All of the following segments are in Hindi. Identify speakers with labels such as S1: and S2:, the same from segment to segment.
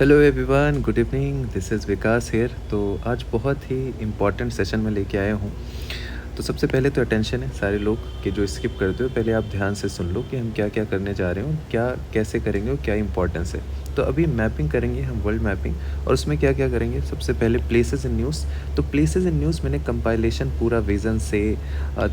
S1: Hello everyone, good evening. This is Vikas here. तो आज बहुत ही इम्पॉर्टेंट सेशन में लेके आया हूँ। तो सबसे पहले तो अटेंशन है सारे लोग कि जो स्किप करते हो, पहले आप ध्यान से सुन लो कि हम क्या क्या करने जा रहे हो, क्या कैसे करेंगे और क्या इंपॉर्टेंस है। तो अभी मैपिंग करेंगे हम, वर्ल्ड मैपिंग। और उसमें क्या क्या करेंगे, सबसे पहले प्लेसेस इन न्यूज़। तो प्लेसेस इन न्यूज़ मैंने कंपाइलेशन पूरा विज़न से,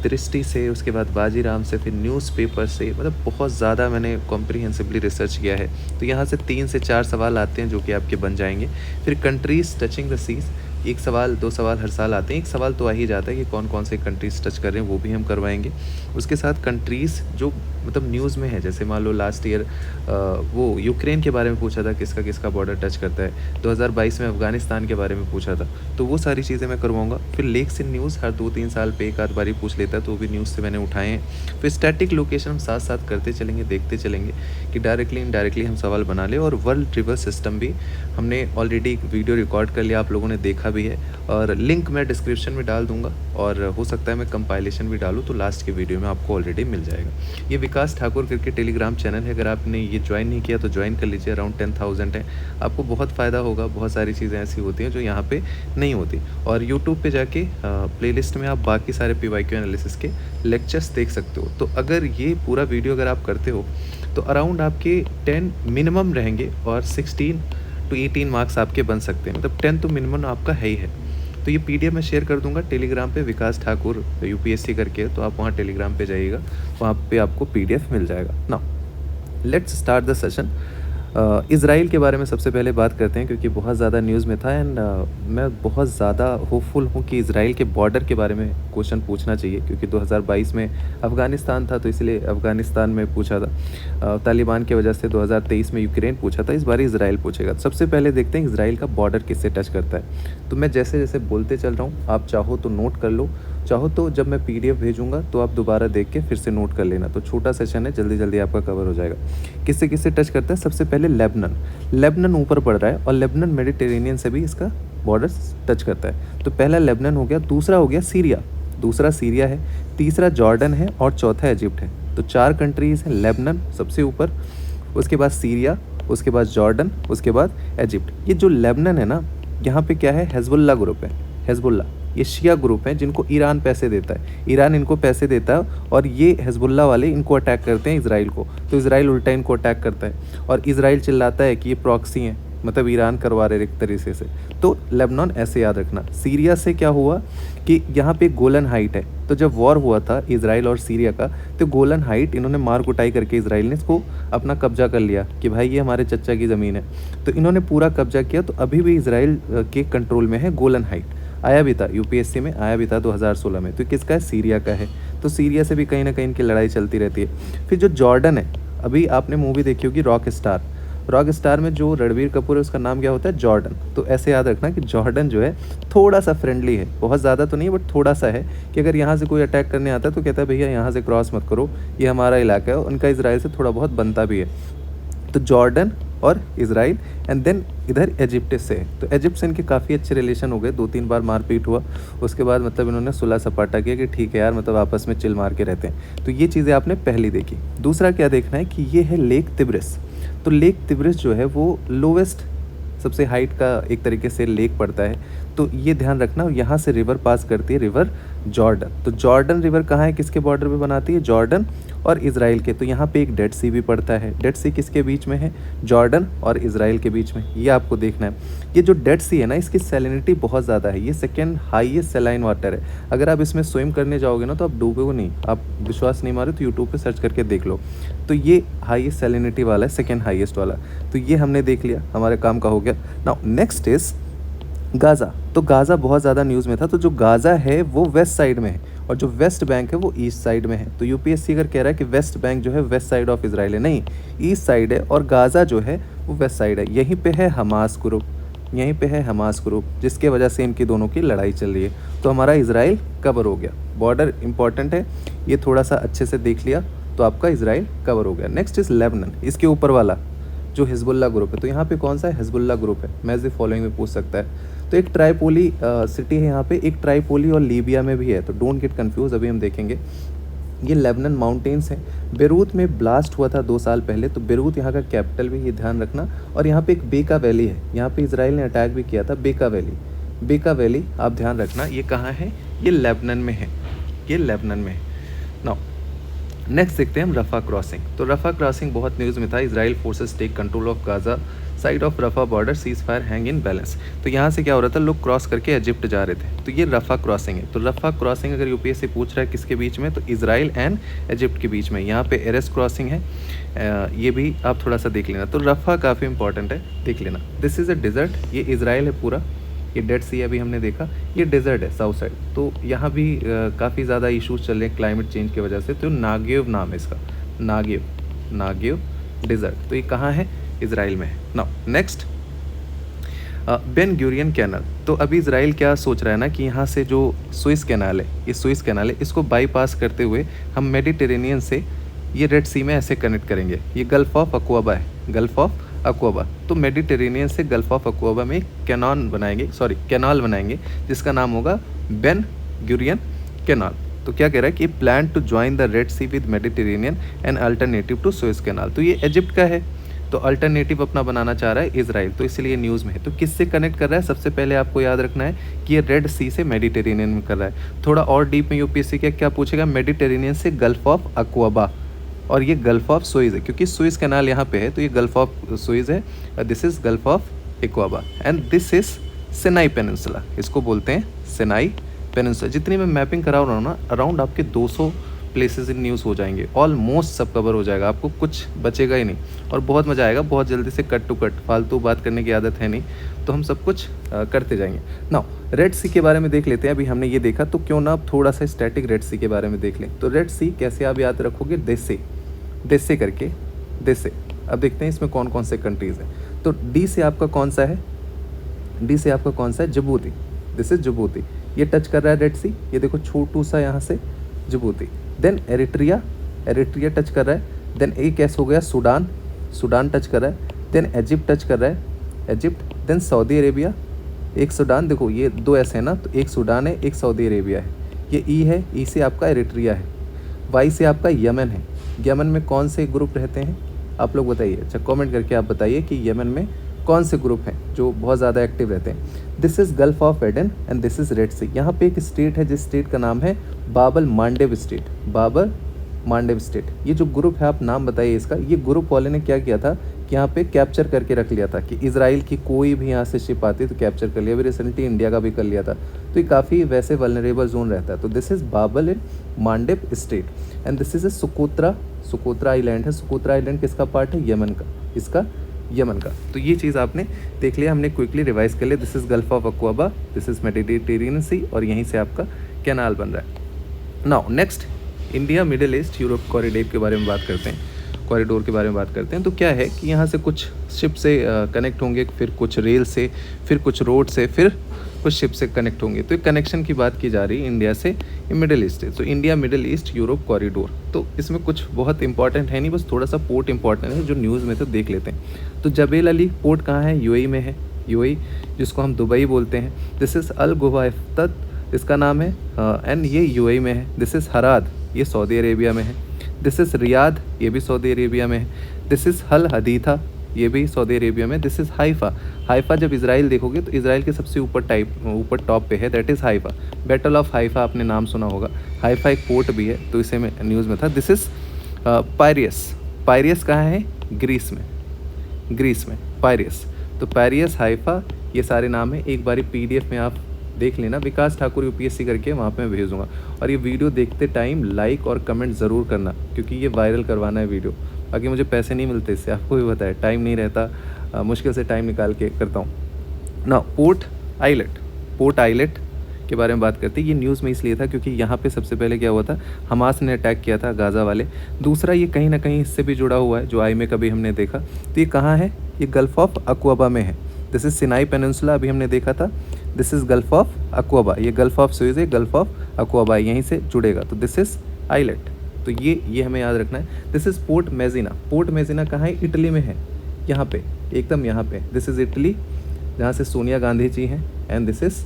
S1: दृष्टि से, उसके बाद बाजीराम से, फिर न्यूज़पेपर से, मतलब बहुत ज़्यादा मैंने कॉम्प्रिहेंसिवली रिसर्च किया है। तो यहाँ से 3 से 4 सवाल आते हैं जो कि आपके बन जाएंगे। फिर कंट्रीज़ टचिंग द सीज़, एक सवाल 2 सवाल हर साल आते हैं। एक सवाल तो आ ही जाता है कि कौन कौन से कंट्रीज़ टच कर रहे हैं, वो भी हम करवाएंगे। उसके साथ कंट्रीज़ जो मतलब न्यूज़ में है, जैसे मान लो लास्ट ईयर वो यूक्रेन के बारे में पूछा था, किसका किसका बॉर्डर टच करता है। 2022 में अफ़गानिस्तान के बारे में पूछा था, तो वो सारी चीज़ें मैं करवाऊँगा। फिर लेक्स इन न्यूज़ हर 2-3 साल पे एक आध बारी पूछ लेता है, तो वो भी न्यूज़ से मैंने उठाए हैं। फिर स्टैटिक लोकेशन हम साथ साथ करते चलेंगे, देखते चलेंगे कि डायरेक्टली इनडायरेक्टली हम सवाल बना लें। और वर्ल्ड रिवर सिस्टम भी हमने ऑलरेडी एक वीडियो रिकॉर्ड कर लिया, आप लोगों ने देखा भी है, और लिंक मैं डिस्क्रिप्शन में डाल दूंगा। और हो सकता है मैं कंपाइलेशन भी डालूँ, तो लास्ट के वीडियो में आपको ऑलरेडी मिल जाएगा। ये विकास ठाकुर करके टेलीग्राम चैनल है, अगर आपने ये ज्वाइन नहीं किया तो ज्वाइन कर लीजिए। अराउंड 10,000 है, आपको बहुत फ़ायदा होगा। बहुत सारी चीज़ें ऐसी होती हैं जो यहाँ पे नहीं होती। और यूट्यूब पे जाके प्लेलिस्ट में आप बाकी सारे PYQ एनालिसिस के लेक्चर्स देख सकते हो। तो अगर ये पूरा वीडियो अगर आप करते हो तो अराउंड आपके 10 मिनिमम रहेंगे और 16 टू 18 मार्क्स आपके बन सकते हैं। मतलब 10 तो मिनिमम आपका है ही है। तो ये PDF मैं शेयर कर दूंगा टेलीग्राम पे, विकास ठाकुर UPSC करके। तो आप वहाँ टेलीग्राम पे जाइएगा, वहाँ पे आपको PDF मिल जाएगा। Now let's start the session. Israel के बारे में सबसे पहले बात करते हैं, क्योंकि बहुत ज़्यादा न्यूज़ में था। एंड मैं बहुत ज़्यादा होपफुल हूँ कि इज़राइल के बॉर्डर के बारे में क्वेश्चन पूछना चाहिए, क्योंकि 2022 में अफ़गानिस्तान था, तो इसलिए अफ़गानिस्तान में पूछा था। तालिबान की वजह से 2023 में यूक्रेन पूछा था, इस बार इज़राइल पूछेगा। सबसे पहले देखते हैं इज़राइल का बॉर्डर किससे टच करता है। तो मैं जैसे जैसे बोलते चल रहा हूँ, आप चाहो तो नोट कर लो, चाहो तो जब मैं PDF भेजूंगा तो आप दोबारा देख के फिर से नोट कर लेना। तो छोटा सेशन है, जल्दी जल्दी आपका कवर हो जाएगा। किससे किससे टच करता है, सबसे पहले लेबनान ऊपर पड़ रहा है, और लेबनान मेडिटेरेनियन से भी इसका बॉर्डर टच करता है। तो पहला लेबनान हो गया, दूसरा हो गया सीरिया, दूसरा सीरिया है, तीसरा जॉर्डन है, और चौथा इजिप्ट है। तो 4 कंट्रीज़ हैं। लेबनान सबसे ऊपर, उसके बाद सीरिया, उसके बाद जॉर्डन, उसके बाद इजिप्ट। ये जो लेबनान है ना, यहाँ पे क्या है, हिजबुल्लाह ग्रुप है। हिजबुल्लाह ये शिया ग्रुप है जिनको ईरान पैसे देता है, ईरान इनको पैसे देता है, और ये हिजबुल्लाह वाले इनको अटैक करते हैं इसराइल को। तो इसराइल उल्टा इनको अटैक करता है, और इसराइल चिल्लाता है कि ये प्रॉक्सी हैं, मतलब ईरान करवा रहे एक तरीके से। तो लेबनान ऐसे याद रखना। सीरिया से क्या हुआ कि यहाँ पे गोलन हाइट है, तो जब वॉर हुआ था इसराइल और सीरिया का, तो गोलन हाइट इन्होंने मार कुटाई करके इसराइल ने इसको अपना कब्जा कर लिया कि भाई ये हमारे चचा की ज़मीन है। तो इन्होंने पूरा कब्जा किया। तो अभी भी इसराइल के कंट्रोल में है गोलन हाइट। आया भी था UPSC में, आया भी था 2016 में। तो किसका है, सीरिया का है। तो सीरिया से भी कहीं ना कहीं इनकी लड़ाई चलती रहती है। फिर जो जॉर्डन है, अभी आपने मूवी देखी होगी रॉक स्टार, रॉक स्टार में जो रणबीर कपूर है उसका नाम क्या होता है, जॉर्डन। तो ऐसे याद रखना कि जॉर्डन जो है थोड़ा सा फ्रेंडली है, बहुत ज़्यादा तो नहीं, बट थोड़ा सा है कि अगर यहाँ से कोई अटैक करने आता है तो कहता है भैया यहाँ से क्रॉस मत करो, ये हमारा इलाका है। उनका इसराइल से थोड़ा बहुत बनता भी है। तो जॉर्डन और इसराइल, एंड देन इधर इजिप्ट से। तो इजिप्ट से इनके काफ़ी अच्छे रिलेशन हो गए, 2-3 बार मारपीट हुआ। उसके बाद मतलब इन्होंने सुलह सपाटा किया कि ठीक है यार, मतलब आपस में चिल मार के रहते हैं। तो ये चीज़ें आपने पहली देखी। दूसरा क्या देखना है कि ये है लेक तिब्रिस। तो लेक तिब्रिस जो है वो लोवेस्ट, सबसे हाइट का एक तरीके से लेक पड़ता है। तो ये ध्यान रखना, यहाँ से रिवर पास करती है, रिवर जॉर्डन। तो जॉर्डन रिवर कहाँ है, किसके बॉर्डर पे बनाती है, जॉर्डन और इसराइल के। तो यहाँ पे एक डेड सी भी पड़ता है। डेड सी किसके बीच में है, जॉर्डन और इसराइल के बीच में। ये आपको देखना है। ये जो डेड सी है ना, इसकी सैलिनिटी बहुत ज़्यादा है। ये सेकेंड हाईएस्ट सैलाइन वाटर है। अगर आप इसमें स्विम करने जाओगे ना तो आप डूबोगे नहीं। आप विश्वास नहीं मारे तो यूट्यूब पर सर्च करके देख लो। तो ये हाईएस्ट सैलिनिटी वाला है, सेकेंड हाईएस्ट वाला। तो ये हमने देख लिया, हमारे काम का हो गया। Now next is Gaza. तो गाज़ा बहुत ज़्यादा न्यूज़ में था। तो जो गाज़ा है वो वेस्ट साइड में है, और जो वेस्ट बैंक है वो ईस्ट साइड में है। तो UPSC अगर कह रहा है कि वेस्ट बैंक जो है वेस्ट साइड ऑफ इसराइल है, नहीं, ईस्ट साइड है, और गाज़ा जो है वो वेस्ट साइड है। यहीं पे है हमास ग्रुप, यहीं पे है हमास ग्रुप, जिसके वजह से इनकी दोनों की लड़ाई चल रही है। तो हमारा इसराइल कवर हो गया। बॉर्डर इंपॉर्टेंट है, ये थोड़ा सा अच्छे से देख लिया तो आपका इसराइल कवर हो गया। नेक्स्ट इज़ लेबनान, इसके ऊपर वाला जो हिजबुल्लाह ग्रुप है। तो यहाँ पे कौन सा है, हिजबुल्लाह ग्रुप है। मैच द फॉलोइंग में पूछ सकता है। तो एक ट्राईपोली सिटी है यहाँ पे, एक ट्राईपोली और लीबिया में भी है। तो डोंट गेट कंफ्यूज, अभी हम देखेंगे। ये लेबनान माउंटेन्स हैं। बेरूत में ब्लास्ट हुआ था 2 साल पहले, तो बेरूत यहाँ का कैपिटल भी, ये ध्यान रखना। और यहाँ पे एक बेका वैली है, यहाँ पे इसराइल ने अटैक भी किया था। बेका वैली, बेका वैली आप ध्यान रखना, ये कहाँ है? ये लेबनान में है, ये लेबनान में है। नाउ नेक्स्ट देखते हैं हम रफा क्रॉसिंग। तो रफा क्रॉसिंग बहुत न्यूज़ में था। Israel forces take control of Gaza side of Rafah border, ceasefire hang in balance. तो यहाँ से क्या हो रहा था, लोग क्रॉस करके इजिप्ट जा रहे थे, तो ये रफा क्रॉसिंग है। तो रफा क्रॉसिंग अगर यूपीएससी पूछ रहा है किसके बीच में, तो इसराइल एंड इजिप्ट के बीच में। यहाँ पे एरेस क्रॉसिंग है, ये भी आप थोड़ा सा देख लेना। तो रफा काफ़ी इंपॉर्टेंट है, देख लेना। दिस इज़ अ डिज़र्ट, ये इसराइल है पूरा, ये डेड सी अभी हमने देखा, ये डेजर्ट है साउथ साइड। तो यहाँ भी काफ़ी ज़्यादा इश्यूज चल रहे हैं क्लाइमेट चेंज की वजह से। तो नागेव नाम है इसका, नागेव, नागेव डेजर्ट। तो ये कहाँ है? इसराइल में है। Now next Ben Gurion canal. तो अभी इसराइल क्या सोच रहा है ना कि यहाँ से जो सुइस कैनाल है, ये सुइस कैनाल है, इसको बाईपास करते हुए हम मेडिटेरेनियन से ये रेड सी में ऐसे कनेक्ट करेंगे। ये गल्फ ऑफ अक्वाबा है, गल्फ ऑफ अक्वाबा। तो मेडिटेरेनियन से गल्फ ऑफ अक्वाबा में कैनाल बनाएंगे जिसका नाम होगा बेन गुरियन कैनाल। तो क्या कह रहा है कि plan to join the Red Sea with Mediterranean and alternative to Suez canal. तो ये इजिप्ट का है, तो अल्टरनेटिव अपना बनाना चाह रहा है इसराइल, तो इसलिए न्यूज़ में है। तो किससे कनेक्ट कर रहा है? सबसे पहले आपको याद रखना है कि ये रेड सी से मेडिटेरेनियन में कर रहा है। थोड़ा और डीप में यूपीएससी क्या पूछेगा, मेडिटेरेनियन से गल्फ ऑफ अक्वाबा, और ये गल्फ ऑफ सुएज है क्योंकि सुएज कैनाल यहाँ पे है, तो ये गल्फ ऑफ सुएज है। This is gulf of Aqaba and this is Sinai peninsula, इसको बोलते हैं सिनाई पेनिनसुला। जितनी मैं मैपिंग करा रहा हूँ ना, अराउंड आपके 200 प्लेसेस इन न्यूज़ हो जाएंगे, ऑलमोस्ट सब कवर हो जाएगा, आपको कुछ बचेगा ही नहीं। और बहुत मज़ा आएगा, बहुत जल्दी से कट टू कट, फालतू बात करने की आदत है नहीं, तो हम सब कुछ करते जाएंगे। नाउ रेड सी के बारे में देख लेते हैं। अभी हमने ये देखा, तो क्यों ना आप थोड़ा सा स्टैटिक रेड सी के बारे में देख लें। तो रेड सी कैसे आप याद रखोगे? देसे करके, देसे। अब देखते हैं इसमें कौन कौन से कंट्रीज़ हैं। तो डी से आपका कौन सा है? डी से आपका कौन सा है? Djibouti, this is Djibouti. ये टच कर रहा है रेड सी, ये देखो छोटू सा यहाँ से Djibouti. Then Eritrea, Eritrea touch कर रहा है। देन एक ऐसा हो गया सूडान, सूडान टच कर रहा है। देन इजिप्ट टच कर रहा है, इजिप्ट। देन सऊदी अरेबिया, एक सूडान, देखो ये 2 ऐसे हैं ना, तो एक सूडान है, एक सऊदी अरेबिया है। ये ई है, ई से आपका एरिट्रिया है। वाई से आपका यमन है। यमन में कौन से ग्रुप रहते हैं आप लोग बताइए? अच्छा कमेंट करके आप बताइए कि यमन में कौन से ग्रुप हैं जो बहुत ज़्यादा एक्टिव रहते हैं। This is gulf of Aden and this is red sea. यहाँ पे एक स्टेट है जिस स्टेट का नाम है बाबल मांडेव स्टेट, बाबर मांडेव स्टेट। ये जो ग्रुप है आप नाम बताइए इसका। ये ग्रुप वाले ने क्या किया था कि यहाँ पे कैप्चर करके रख लिया था कि इसराइल की कोई भी यहाँ से शिप आती तो कैप्चर कर लिया। अभी रिसेंटली इंडिया का भी कर लिया था, तो ये काफ़ी वैसे वल्नरेबल जोन रहता है। तो this is Bab el Mandeb strait and this is a Socotra, Socotra island है। सुकोत्रा आइलैंड किसका पार्ट है? यमन का, इसका यमन का। तो ये चीज़ आपने देख लिया, हमने क्विकली रिवाइज कर लिया। This is gulf of Aqaba, this is Mediterranean sea, और यहीं से आपका कैनाल बन रहा है। Now next India Middle East Europe corridor के बारे में बात करते हैं, कॉरिडोर के बारे में बात करते हैं। तो क्या है कि यहाँ से कुछ शिप से कनेक्ट होंगे, फिर कुछ रेल से, फिर कुछ रोड से, फिर कुछ शिप से कनेक्ट होंगे। तो कनेक्शन की बात की जा रही है इंडिया से मिडिल ईस्ट से। तो India Middle East Europe corridor, तो इसमें कुछ बहुत इंपॉर्टेंट है नहीं, बस थोड़ा सा पोर्ट इंपॉर्टेंट है जो न्यूज़ में तो देख लेते हैं। तो जबेल अली पोर्ट कहाँ है? यूएई में है, यूएई जिसको हम दुबई बोलते हैं। दिस इज़ अल गुवाइफ्तत, इसका नाम है, एंड ये यूएई में है। दिस इज़ हराद, ये सऊदी अरेबिया में है। दिस इज़ रियाद, ये भी सऊदी अरेबिया में है। दिस इज़ हल हदीथा, ये भी सऊदी अरेबिया में। दिस इज़ हाइफा, हाइफा जब इसराइल देखोगे तो इसराइल के सबसे ऊपर टॉप पे है, that is Haifa. Battle of Haifa आपने नाम सुना होगा। हाइफा एक पोर्ट भी है, तो इसे में न्यूज़ में था। दिस इज़ पायरियस, पायरियस कहाँ है? ग्रीस में, ग्रीस में पायरियस। तो पायरियस, हाइफा, ये सारे नाम हैं। एक बारी PDF में आप देख लेना, विकास ठाकुर UPSC करके, वहाँ पे मैं भेज दूँगा। और ये वीडियो देखते टाइम लाइक और कमेंट ज़रूर करना, क्योंकि ये वायरल करवाना है वीडियो। बाकी मुझे पैसे नहीं मिलते इससे, आपको भी पता है, टाइम नहीं रहता, मुश्किल से टाइम निकाल के करता हूँ ना। पोर्ट आइलेट, पोर्ट आइलेट के बारे में बात करते हैं। ये न्यूज़ में इसलिए था क्योंकि यहाँ पे सबसे पहले क्या हुआ था, हमास ने अटैक किया था गाज़ा वाले। दूसरा ये कहीं ना कहीं इससे भी जुड़ा हुआ है, जो आई में कभी हमने देखा। तो ये कहाँ है? ये गल्फ ऑफ अक्वाबा में है। दिस इज़ सिनाई पेनिनसुला, अभी हमने देखा था। दिस इज़ गल्फ ऑफ अक्वाबा, ये गल्फ ऑफ सुएज है, गल्फ ऑफ अक्वाबा यहीं से जुड़ेगा। तो दिस इज़ आइलेट, तो ये हमें याद रखना है। दिस इज़ पोर्ट मेजिना, पोर्ट मेजिना कहाँ है? इटली में है, यहाँ पे एकदम यहाँ पे। दिस इज़ इटली, जहाँ से सोनिया गांधी जी हैं। एंड दिस इज़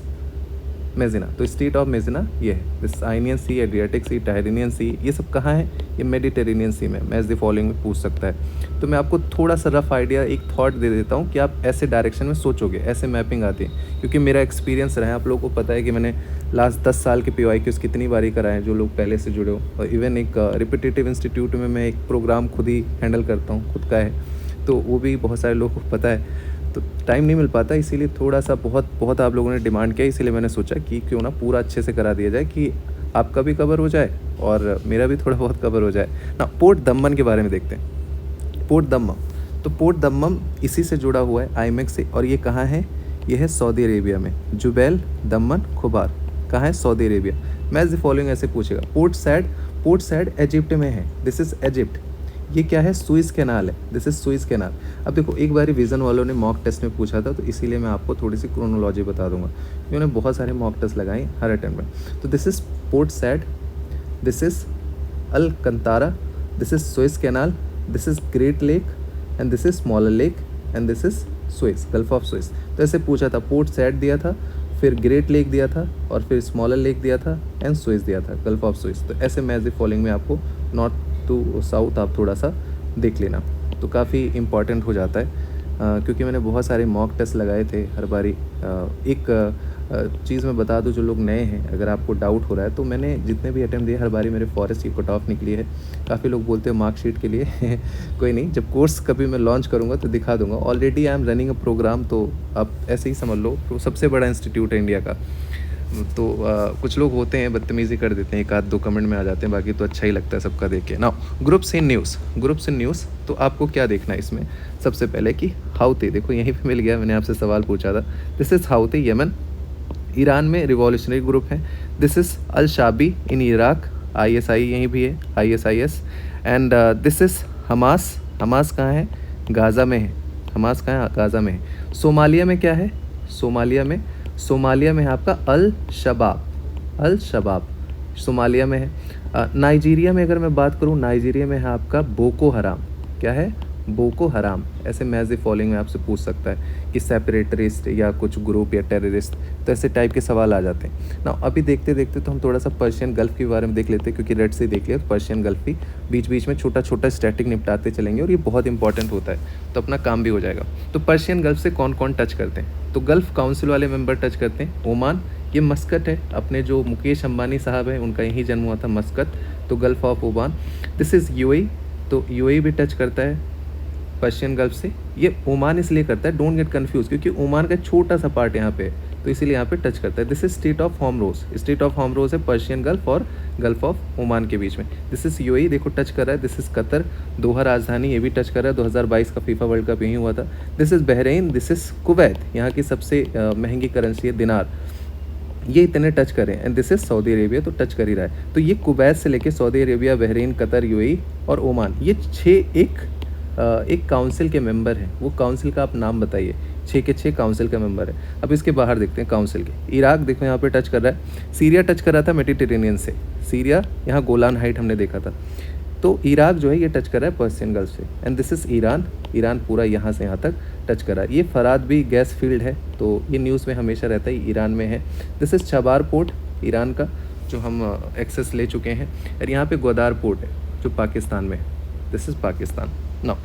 S1: मेजिना। तो स्टेट ऑफ मेजिना ये है। दिस आइनियन सी, एड्रियाटिक सी, टायरेनियन सी, ये सब कहाँ है? ये मेडिटेरेनियन सी में। मैच द फॉलोइंग में पूछ सकता है। तो मैं आपको थोड़ा सा रफ आइडिया, एक थॉट दे देता हूँ कि आप ऐसे डायरेक्शन में सोचोगे, ऐसे मैपिंग आती है। क्योंकि मेरा एक्सपीरियंस रहा है, आप लोगों को पता है कि मैंने लास्ट 10 साल के PYQs कितनी बारी कराए हैं, जो लोग पहले से जुड़े हो। और इवन एक रिपीटेटिव इंस्टीट्यूट में मैं एक प्रोग्राम खुद ही हैंडल करता हूँ, खुद का है, तो वो भी बहुत सारे लोगों को पता है। तो टाइम नहीं मिल पाता, इसीलिए थोड़ा सा बहुत आप लोगों ने डिमांड किया, इसीलिए मैंने सोचा कि क्यों ना पूरा अच्छे से करा दिया जाए कि आपका भी कवर हो जाए और मेरा भी थोड़ा बहुत कवर हो जाए ना। पोर्ट दम्मम के बारे में देखते हैं। पोर्ट दम्मम, तो पोर्ट दम्मम इसी से जुड़ा हुआ है, आईमेक्स से। और ये कहाँ है? ये है सऊदी अरेबिया में। जुबैल, दम्मन, खुबार कहाँ है? Saudi Arabia. Match the following ऐसे पूछेगा। पोर्ट सैड इजिप्ट में है। This is Egypt. ये क्या है? सुइस कैनाल है। This is Suez canal. अब देखो, एक बार विजन वालों ने मॉक टेस्ट में पूछा था, तो इसीलिए मैं आपको थोड़ी सी क्रोनोलॉजी बता दूंगा। उन्होंने बहुत सारे मॉक टेस्ट लगाए हर अटेम्प्ट में। तो this is Port Said, this is Al Qantara, this is Suez canal, this is great lake and this is smaller lake and this is Suez, gulf of Suez. तो ऐसे पूछा था, पोर्ट सैड दिया था, फिर ग्रेट लेक दिया था, और फिर स्मॉलर लेक दिया था, एंड सुइस दिया था, गल्फ ऑफ सुइस। तो ऐसे मैच द फॉलोइंग में आपको नॉर्थ टू साउथ आप थोड़ा सा देख लेना, तो काफ़ी इम्पॉर्टेंट हो जाता है। क्योंकि मैंने बहुत सारे मॉक टेस्ट लगाए थे हर बारी। एक चीज़ मैं बता दूं, जो लोग नए हैं, अगर आपको डाउट हो रहा है, तो मैंने जितने भी अटेम्प्ट दिए हर बारी मेरे फॉरेस्ट की कट ऑफ निकली है। काफ़ी लोग बोलते हैं मार्कशीट के लिए कोई नहीं, जब कोर्स कभी मैं लॉन्च करूँगा तो दिखा दूँगा। Already I am running a programme, तो आप ऐसे ही समझ लो, तो सबसे बड़ा इंस्टीट्यूट है इंडिया का। तो कुछ लोग होते हैं बदतमीज़ी कर देते हैं, एक आध दो कमेंट में आ जाते हैं, बाकी तो अच्छा ही लगता है सबका देख के ना। ग्रुप्स इन न्यूज़, तो आपको क्या देखना है इसमें? सबसे पहले कि हाउती, देखो यहीं पे मिल गया, मैंने आपसे सवाल पूछा था। This is Houthi Yemen, Iran में रिवॉल्यूशनरी ग्रुप है। This is al Shabi in Iraq, ISI यहीं भी है, ISIS। And this is Hamas, Hamas कहाँ है? गाज़ा में है। हमास कहाँ है? गाज़ा में है। सोमालिया में क्या है? सोमालिया में है आपका अल शबाब सोमालिया में है। नाइजीरिया में अगर मैं बात करूँ, नाइजीरिया में है आपका बोको हराम। क्या है? बोको हराम। ऐसे मैच द फॉलोइंग में आपसे पूछ सकता है कि सेपरेटरिस्ट या कुछ ग्रुप या टेररिस्ट, तो ऐसे टाइप के सवाल आ जाते हैं ना। अभी देखते देखते तो हम थोड़ा सा पर्शियन गल्फ के बारे में देख लेते हैं, क्योंकि रेड से देख लिया तो पर्शियन गल्फ भी बीच बीच में छोटा छोटा स्टैटिक निपटाते चलेंगे, और ये बहुत इंपॉर्टेंट होता है, तो अपना काम भी हो जाएगा। तो पर्शियन गल्फ से कौन कौन टच करते हैं? तो गल्फ काउंसिल वाले मेंबर टच करते हैं। ओमान, ये मस्कट है, अपने जो मुकेश अंबानी साहब हैं उनका यही जन्म हुआ था, मस्कट, तो gulf of Oman. This is UAE, तो UAE भी टच करता है पर्शियन गल्फ से। ये ओमान इसलिए करता है, डोंट गेट कंफ्यूज, क्योंकि ओमान का छोटा सा पार्ट यहाँ पे है, तो इसीलिए यहाँ पे टच करता है। दिस इज स्टेट ऑफ होमरोज है पर्शियन गल्फ और गल्फ ऑफ ओमान के बीच में। दिस इज UAE, देखो टच कर रहा है। दिस इज कतर, दोहा राजधानी, ये भी टच कर रहा है, 2022 का फीफा वर्ल्ड कप यहीं हुआ था। This is Bahrain, this is Kuwait, यहाँ की सबसे महंगी करेंसी है दिनार, ये इतने टच करें। And this is Saudi Arabia, तो टच कर ही रहा है। तो ये कुवैत से लेके Saudi Arabia, Bahrain, Qatar, UAE और ओमान, ये 6 एक काउंसिल के मेंबर हैं। वो काउंसिल का आप नाम बताइए। 6 के 6 काउंसिल का मेंबर है। अब इसके बाहर देखते हैं काउंसिल के। इराक देखो यहाँ पे टच कर रहा है। सीरिया टच कर रहा था मेडिटेरेनियन से, सीरिया यहाँ गोलान हाइट हमने देखा था। तो इराक जो है ये टच कर रहा है पर्शियन गल्फ से। एंड दिस इज़ ईरान पूरा यहाँ से यहाँ तक टच कर रहा है। ये फराद भी गैस फील्ड है, तो ये न्यूज़ में हमेशा रहता है, ईरान में है। दिस इज़ छबार पोर्ट ईरान का, जो हम एक्सेस ले चुके हैं। और यहाँ पे ग्वादार पोर्ट है जो पाकिस्तान में है। This is Pakistan. Now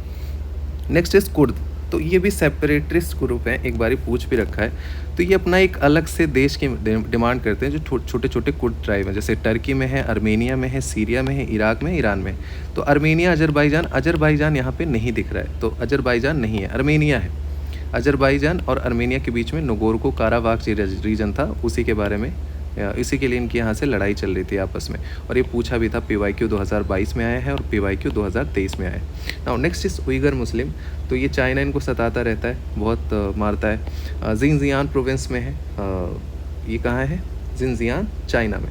S1: next is Kurd, तो ये भी सेपरेटिस्ट ग्रुप है, एक बारी पूछ भी रखा है। तो ये अपना एक अलग से देश की डिमांड करते हैं, जो छोटे छोटे कुर्द ट्राइब हैं, जैसे टर्की में है, अर्मेनिया में है, सीरिया में है, इराक में, ईरान में। तो अर्मेनिया, अजरबैजान यहाँ पे नहीं दिख रहा है, तो अजरबैजान नहीं है, अर्मेनिया है। अजरबैजान और अर्मेनिया के बीच में नगोर्नो काराबाख रीजन था, उसी के बारे में, इसी के लिए इनकी यहाँ से लड़ाई चल रही थी आपस में। और ये पूछा भी था, PYQ 2022 में आया है और PYQ 2023 में आया है। नाउ नेक्स्ट इज उइगर मुस्लिम, तो ये चाइना इनको सताता रहता है, बहुत मारता है। जिनजियान प्रोविंस में है। ये कहाँ है? जिनजियान, चाइना में।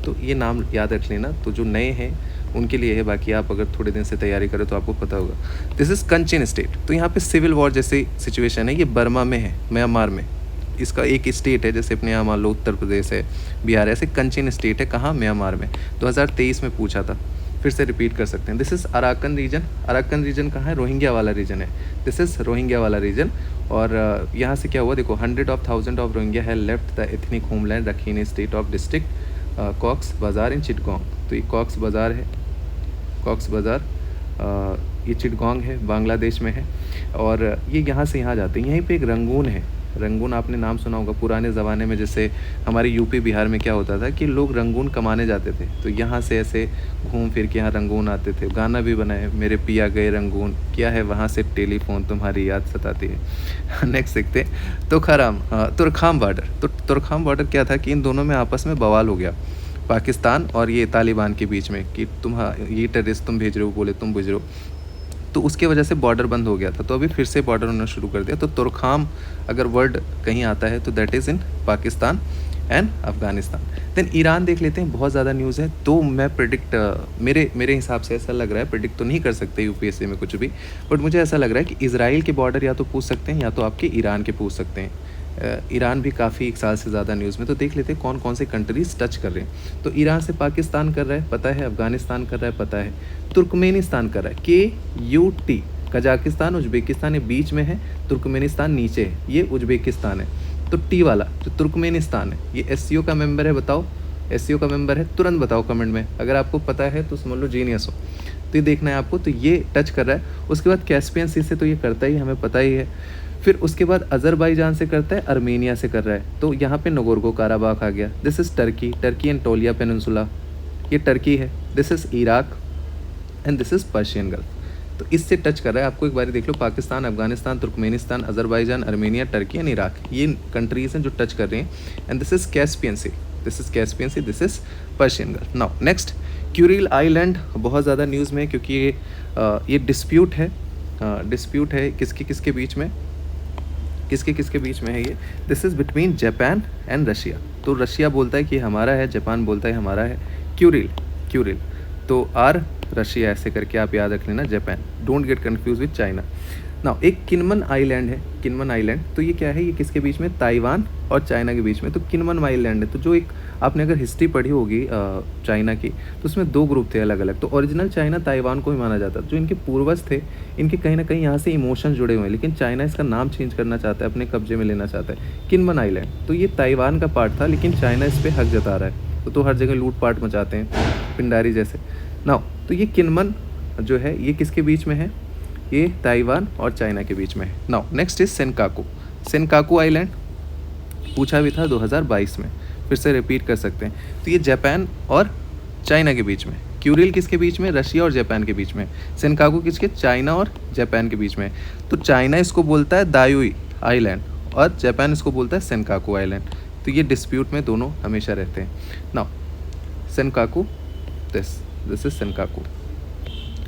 S1: तो ये नाम याद रख लेना, तो जो नए हैं उनके लिए है, बाकी आप अगर थोड़े दिन से तैयारी करें तो आपको पता होगा। दिस इज़ कंचिन स्टेट, तो यहाँ पे सिविल वॉर जैसी सिचुएशन है। ये बर्मा में है, म्यांमार में। इसका एक स्टेट है, जैसे अपने यहाँ मान लो उत्तर प्रदेश है, बिहार है, ऐसे कंचिन स्टेट है। कहाँ? म्यांमार में। 2023 में पूछा था। फिर से रिपीट कर सकते हैं। This is Arakan region. Arakan region कहाँ है? रोहिंग्या वाला रीजन है। दिस इज़ रोहिंग्या वाला रीजन। और यहाँ से क्या हुआ देखो, 100,000 ऑफ रोहिंग्या है left the ethnic homeland Rakhine state of district Cox's Bazar in Chittagong. तो ये कॉक्स बाज़ार है, कॉक्स बाज़ार ये चिटगोंग है, बांग्लादेश में है। और ये यहाँ से यहाँ जाते हैं। यहीं पे एक रंगून है। रंगून आपने नाम सुना होगा। पुराने ज़माने में जैसे हमारे यूपी बिहार में क्या होता था कि लोग रंगून कमाने जाते थे, तो यहाँ से ऐसे घूम फिर के यहाँ रंगून आते थे। गाना भी बनाए, मेरे पिया गए रंगून, क्या है वहाँ से टेलीफोन तुम्हारी याद सताती है। नेक्स्ट देखते हैं तुरखाम बॉर्डर। तो तुरखाम बॉर्डर क्या था कि इन दोनों में आपस में बवाल हो गया, पाकिस्तान और ये तालिबान के बीच में, कि ये टेररिस्ट तुम भेज रहे हो, बोले तुम भेज रहे हो। तो उसके वजह से बॉर्डर बंद हो गया था। तो अभी फिर से बॉर्डर उन्होंने शुरू कर दिया। तो तुरखाम अगर वर्ड कहीं आता है तो that is in Pakistan and Afghanistan. Then Iran देख लेते हैं। बहुत ज़्यादा न्यूज़ है, तो मैं प्रिडिक्ट मेरे हिसाब से ऐसा लग रहा है, प्रिडिक्ट तो नहीं कर सकते यूपीएससी में कुछ भी, बट मुझे ऐसा लग रहा है कि इजराइल के बॉर्डर या तो पूछ सकते हैं या तो आपके ईरान के पूछ सकते हैं। ईरान भी काफ़ी 1 साल से ज़्यादा न्यूज़ में। तो देख लेते हैं कौन कौन से कंट्रीज़ टच कर रहे हैं। तो ईरान से पाकिस्तान कर रहा है, पता है। अफ़गानिस्तान कर रहा है, पता है। तुर्कमेनिस्तान कर रहा है, KUT। कजाकिस्तान, उज्बेकिस्तान ये बीच में है, तुर्कमेनिस्तान नीचे है, ये उज्बेकिस्तान है। तो टी वाला जो तुर्कमेनिस्तान है, ये SCO का मेंबर है, बताओ SCO का मेंबर है, तुरंत बताओ कमेंट में। अगर आपको पता है तो समझ लो जीनियस हो। तो ये देखना है आपको। तो ये टच कर रहा है। उसके बाद कैस्पियन सी से तो ये करता ही, हमें पता ही है। फिर उसके बाद अज़रबाईजान से करता है, अर्मेनिया से कर रहा है। तो यहाँ पे नगोर्नो काराबाख आ गया। दिस इज़ टर्की एंटोलिया पेनिनसुला, ये टर्की है। This is Iraq and this is Persian gulf. तो इससे टच कर रहा है। आपको एक बार देख लो, Pakistan, Afghanistan, Turkmenistan, Azerbaijan, Armenia, Turkey and Iraq, ये कंट्रीज़ हैं जो टच कर रहे हैं। And this is Caspian sea, this is Caspian sea, this is Persian gulf. Now next, Kuril island बहुत ज़्यादा न्यूज़ में है, क्योंकि ये डिस्प्यूट है किसके किसके बीच में, किसके बीच में है ये। This is between Japan and Russia. तो रशिया बोलता है कि हमारा है, जापान बोलता है हमारा है। क्यूरिल तो आर रशिया ऐसे करके आप याद रख लेना, Japan. Don't get confuse with China. Now एक किनमन आइलैंड है, किनमन आइलैंड। तो ये क्या है, ये किसके बीच में, ताइवान और चाइना के बीच में। तो किनमन आइलैंड है। तो जो एक आपने अगर हिस्ट्री पढ़ी होगी चाइना की, तो उसमें 2 ग्रुप थे अलग अलग। तो ओरिजिनल चाइना ताइवान को ही माना जाता था। जो इनके पूर्वज थे, इनके कहीं ना कहीं यहाँ से इमोशन जुड़े हुए हैं, लेकिन चाइना इसका नाम चेंज करना चाहता है, अपने कब्जे में लेना चाहता है। किनमन आइलैंड, तो ये ताइवान का पार्ट था, लेकिन चाइना इस पर हक जता रहा है। तो हर जगह लूट पाट मचाते हैं, पिंडारी जैसे। नाउ तो ये किनमन जो है, ये किसके बीच में है, ये ताइवान और चाइना के बीच में है। Now next is Senkaku island. पूछा भी था 2022 में, फिर से रिपीट कर सकते हैं। तो ये जापान और चाइना के बीच में। क्यूरिल किसके बीच में, रशिया और जापान के बीच में। सेनकाकू किसके, चाइना और जापान के बीच में। तो चाइना इसको बोलता है दायुई आइलैंड और जापान इसको बोलता है सेनकाकू आइलैंड। तो ये डिस्प्यूट में दोनों हमेशा रहते हैं। Now Senkaku, this is Senkaku.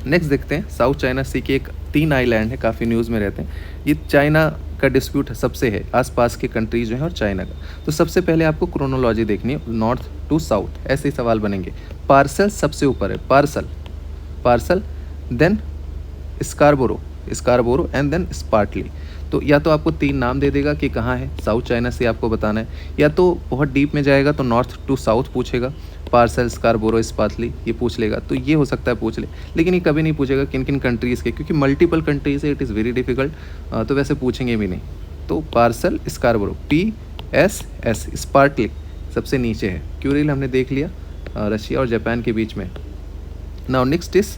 S1: Next देखते हैं, साउथ चाइना सी के 3 आइलैंड है, काफ़ी न्यूज़ में रहते हैं। ये चाइना का डिस्प्यूट सबसे है, आसपास के कंट्रीज जो हैं और चाइना का। तो सबसे पहले आपको क्रोनोलॉजी देखनी है, नॉर्थ टू साउथ, ऐसे ही सवाल बनेंगे। पार्सल सबसे ऊपर है, Paracel, then Scarborough and then Spratly. तो या तो आपको 3 नाम दे देगा कि कहाँ है, साउथ चाइना से आपको बताना है, या तो बहुत डीप में जाएगा तो नॉर्थ टू साउथ पूछेगा, पार्सल, स्कारबोरो, स्पार्टली ये पूछ लेगा। तो ये हो सकता है पूछ ले, लेकिन ये कभी नहीं पूछेगा किन किन कंट्रीज़ के, क्योंकि मल्टीपल कंट्रीज है, इट इज़ वेरी डिफिकल्ट। तो वैसे पूछेंगे भी नहीं। तो पार्सल, स्कारबोरो, PSS, स्पार्टली सबसे नीचे है। क्यूरिल हमने देख लिया, रशिया और जापान के बीच में। Now next is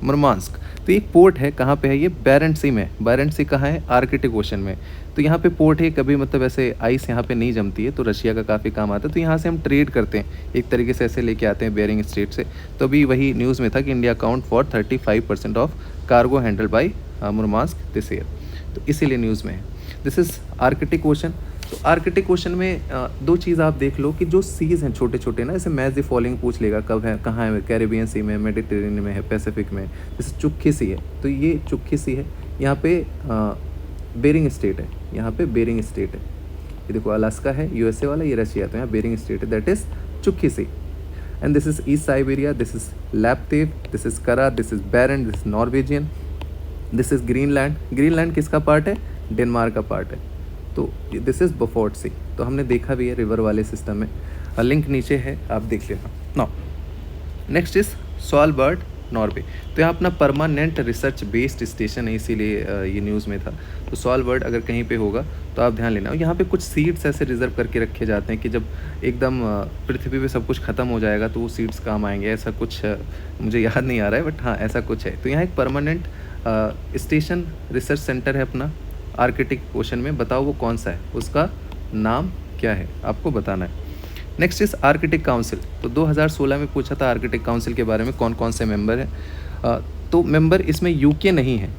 S1: मुरमांस्क। तो एक पोर्ट है, कहाँ पे है ये, बैरेंट सी में। बैरेंट सी कहाँ है, आर्कटिक ओशन में। तो यहाँ पे पोर्ट है, कभी मतलब ऐसे आइस यहाँ पे नहीं जमती है, तो रशिया का काफ़ी काम आता है। तो यहाँ से हम ट्रेड करते हैं, एक तरीके से ऐसे लेके आते हैं बेरिंग स्ट्रेट से। तो अभी वही न्यूज़ में था कि India account for 35% of cargo handle by मुरमांस्क this year. तो इसीलिए न्यूज़ में है। This is Arctic ocean. तो आर्कटिक ओशन में 2 चीज़ आप देख लो कि जो सीज़ हैं छोटे छोटे ना, जैसे मैच द फॉलोइंग पूछ लेगा, कब है, कहाँ है, कैरेबियन सी में, मेडिटेरेनियन में है, पैसिफिक में। जैसे चुक्की सी है, तो ये चुक्की सी है। यहाँ पे बेरिंग स्टेट है, यहाँ पे बेरिंग स्टेट है। ये देखो अलास्का है, USA वाला, ये रशिया। तो यहाँ बेरिंग स्टेट है, that is Chukchi sea. And this is East Siberia, this is Laptev, this is Kara, this is Barents, this is Norwegian, this is Greenland. Greenland किसका पार्ट है, डेनमार्क का पार्ट है। तो दिस इज़ बफोर्ड सी, तो हमने देखा भी है रिवर वाले सिस्टम में। लिंक नीचे है, आप देख लेना। Now next is Svalbard Norway. तो यहाँ अपना परमानेंट रिसर्च बेस्ड स्टेशन है, इसीलिए ये न्यूज़ में था। तो स्वालबर्ड अगर कहीं पे होगा तो आप ध्यान लेना। और यहाँ पे कुछ सीड्स ऐसे रिजर्व करके रखे जाते हैं कि जब एकदम पृथ्वी पे सब कुछ ख़त्म हो जाएगा तो वो सीड्स काम आएंगे, ऐसा कुछ मुझे याद नहीं आ रहा है, बट हाँ ऐसा कुछ है। तो यहाँ एक परमानेंट स्टेशन रिसर्च सेंटर है अपना आर्कटिक ओशन में। बताओ वो कौन सा है, उसका नाम क्या है, आपको बताना है। Next is Arctic council. तो 2016 में पूछा था आर्कटिक काउंसिल के बारे में कौन कौन से मेंबर हैं। तो मेंबर इसमें यूके नहीं है,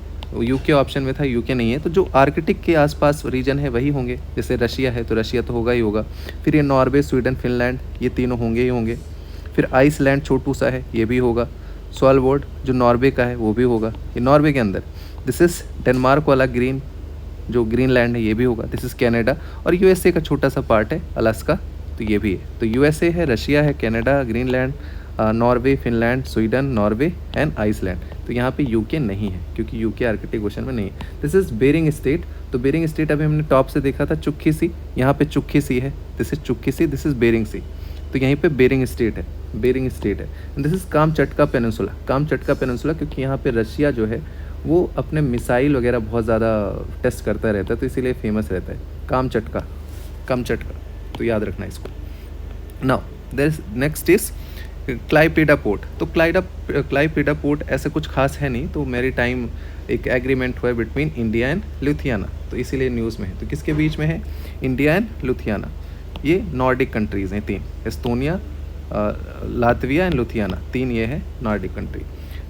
S1: यूके ऑप्शन में था, यूके नहीं है। तो जो आर्कटिक के आसपास रीजन है वही होंगे। जैसे रशिया है तो रशिया तो होगा ही होगा। फिर ये नॉर्वे, स्वीडन, फिनलैंड, ये तीनों होंगे ही होंगे। फिर आइसलैंड छोटू सा है, ये भी होगा। स्वालबर्ड जो नॉर्वे का है वो भी होगा, ये नॉर्वे के अंदर। दिस इज़ डेनमार्क वाला ग्रीन, जो ग्रीनलैंड है, ये भी होगा। This is Canada. और यूएसए का छोटा सा पार्ट है अलास्का, तो ये भी है। तो यूएसए है, रशिया है, Canada, Greenland, Norway, Finland, Sweden, Norway and Iceland. तो यहाँ पे यूके नहीं है क्योंकि यूके आर्कटिक ओशन में नहीं है। This is Bering strait. तो बेरिंग स्टेट अभी हमने टॉप से देखा था चुक्खी सी, यहाँ पे चुक्खी सी है। This is Chukchi sea, this is Bering sea. तो यहीं पे बेरिंग स्टेट है, बेरिंग स्टेट है। This is Kamchatka peninsula, Kamchatka peninsula, क्योंकि यहाँ पे रशिया जो है वो अपने मिसाइल वगैरह बहुत ज़्यादा टेस्ट करता रहता है, तो इसीलिए फेमस रहता है कामचटका, कामचटका। तो याद रखना इसको। Now there is next is Klaipeda port. तो क्लाइपेडा पोर्ट ऐसा कुछ खास है नहीं, तो मेरी टाइम एक एग्रीमेंट हुआ है बिटवीन इंडिया एंड लुथियाना, तो इसीलिए न्यूज़ में है। तो किसके बीच में है, इंडिया एंड लुथियाना। ये नॉर्डिक कंट्रीज़ हैं तीन, एस्तोनिया, लातविया एंड लुथियाना, तीन ये है नॉर्डिक कंट्री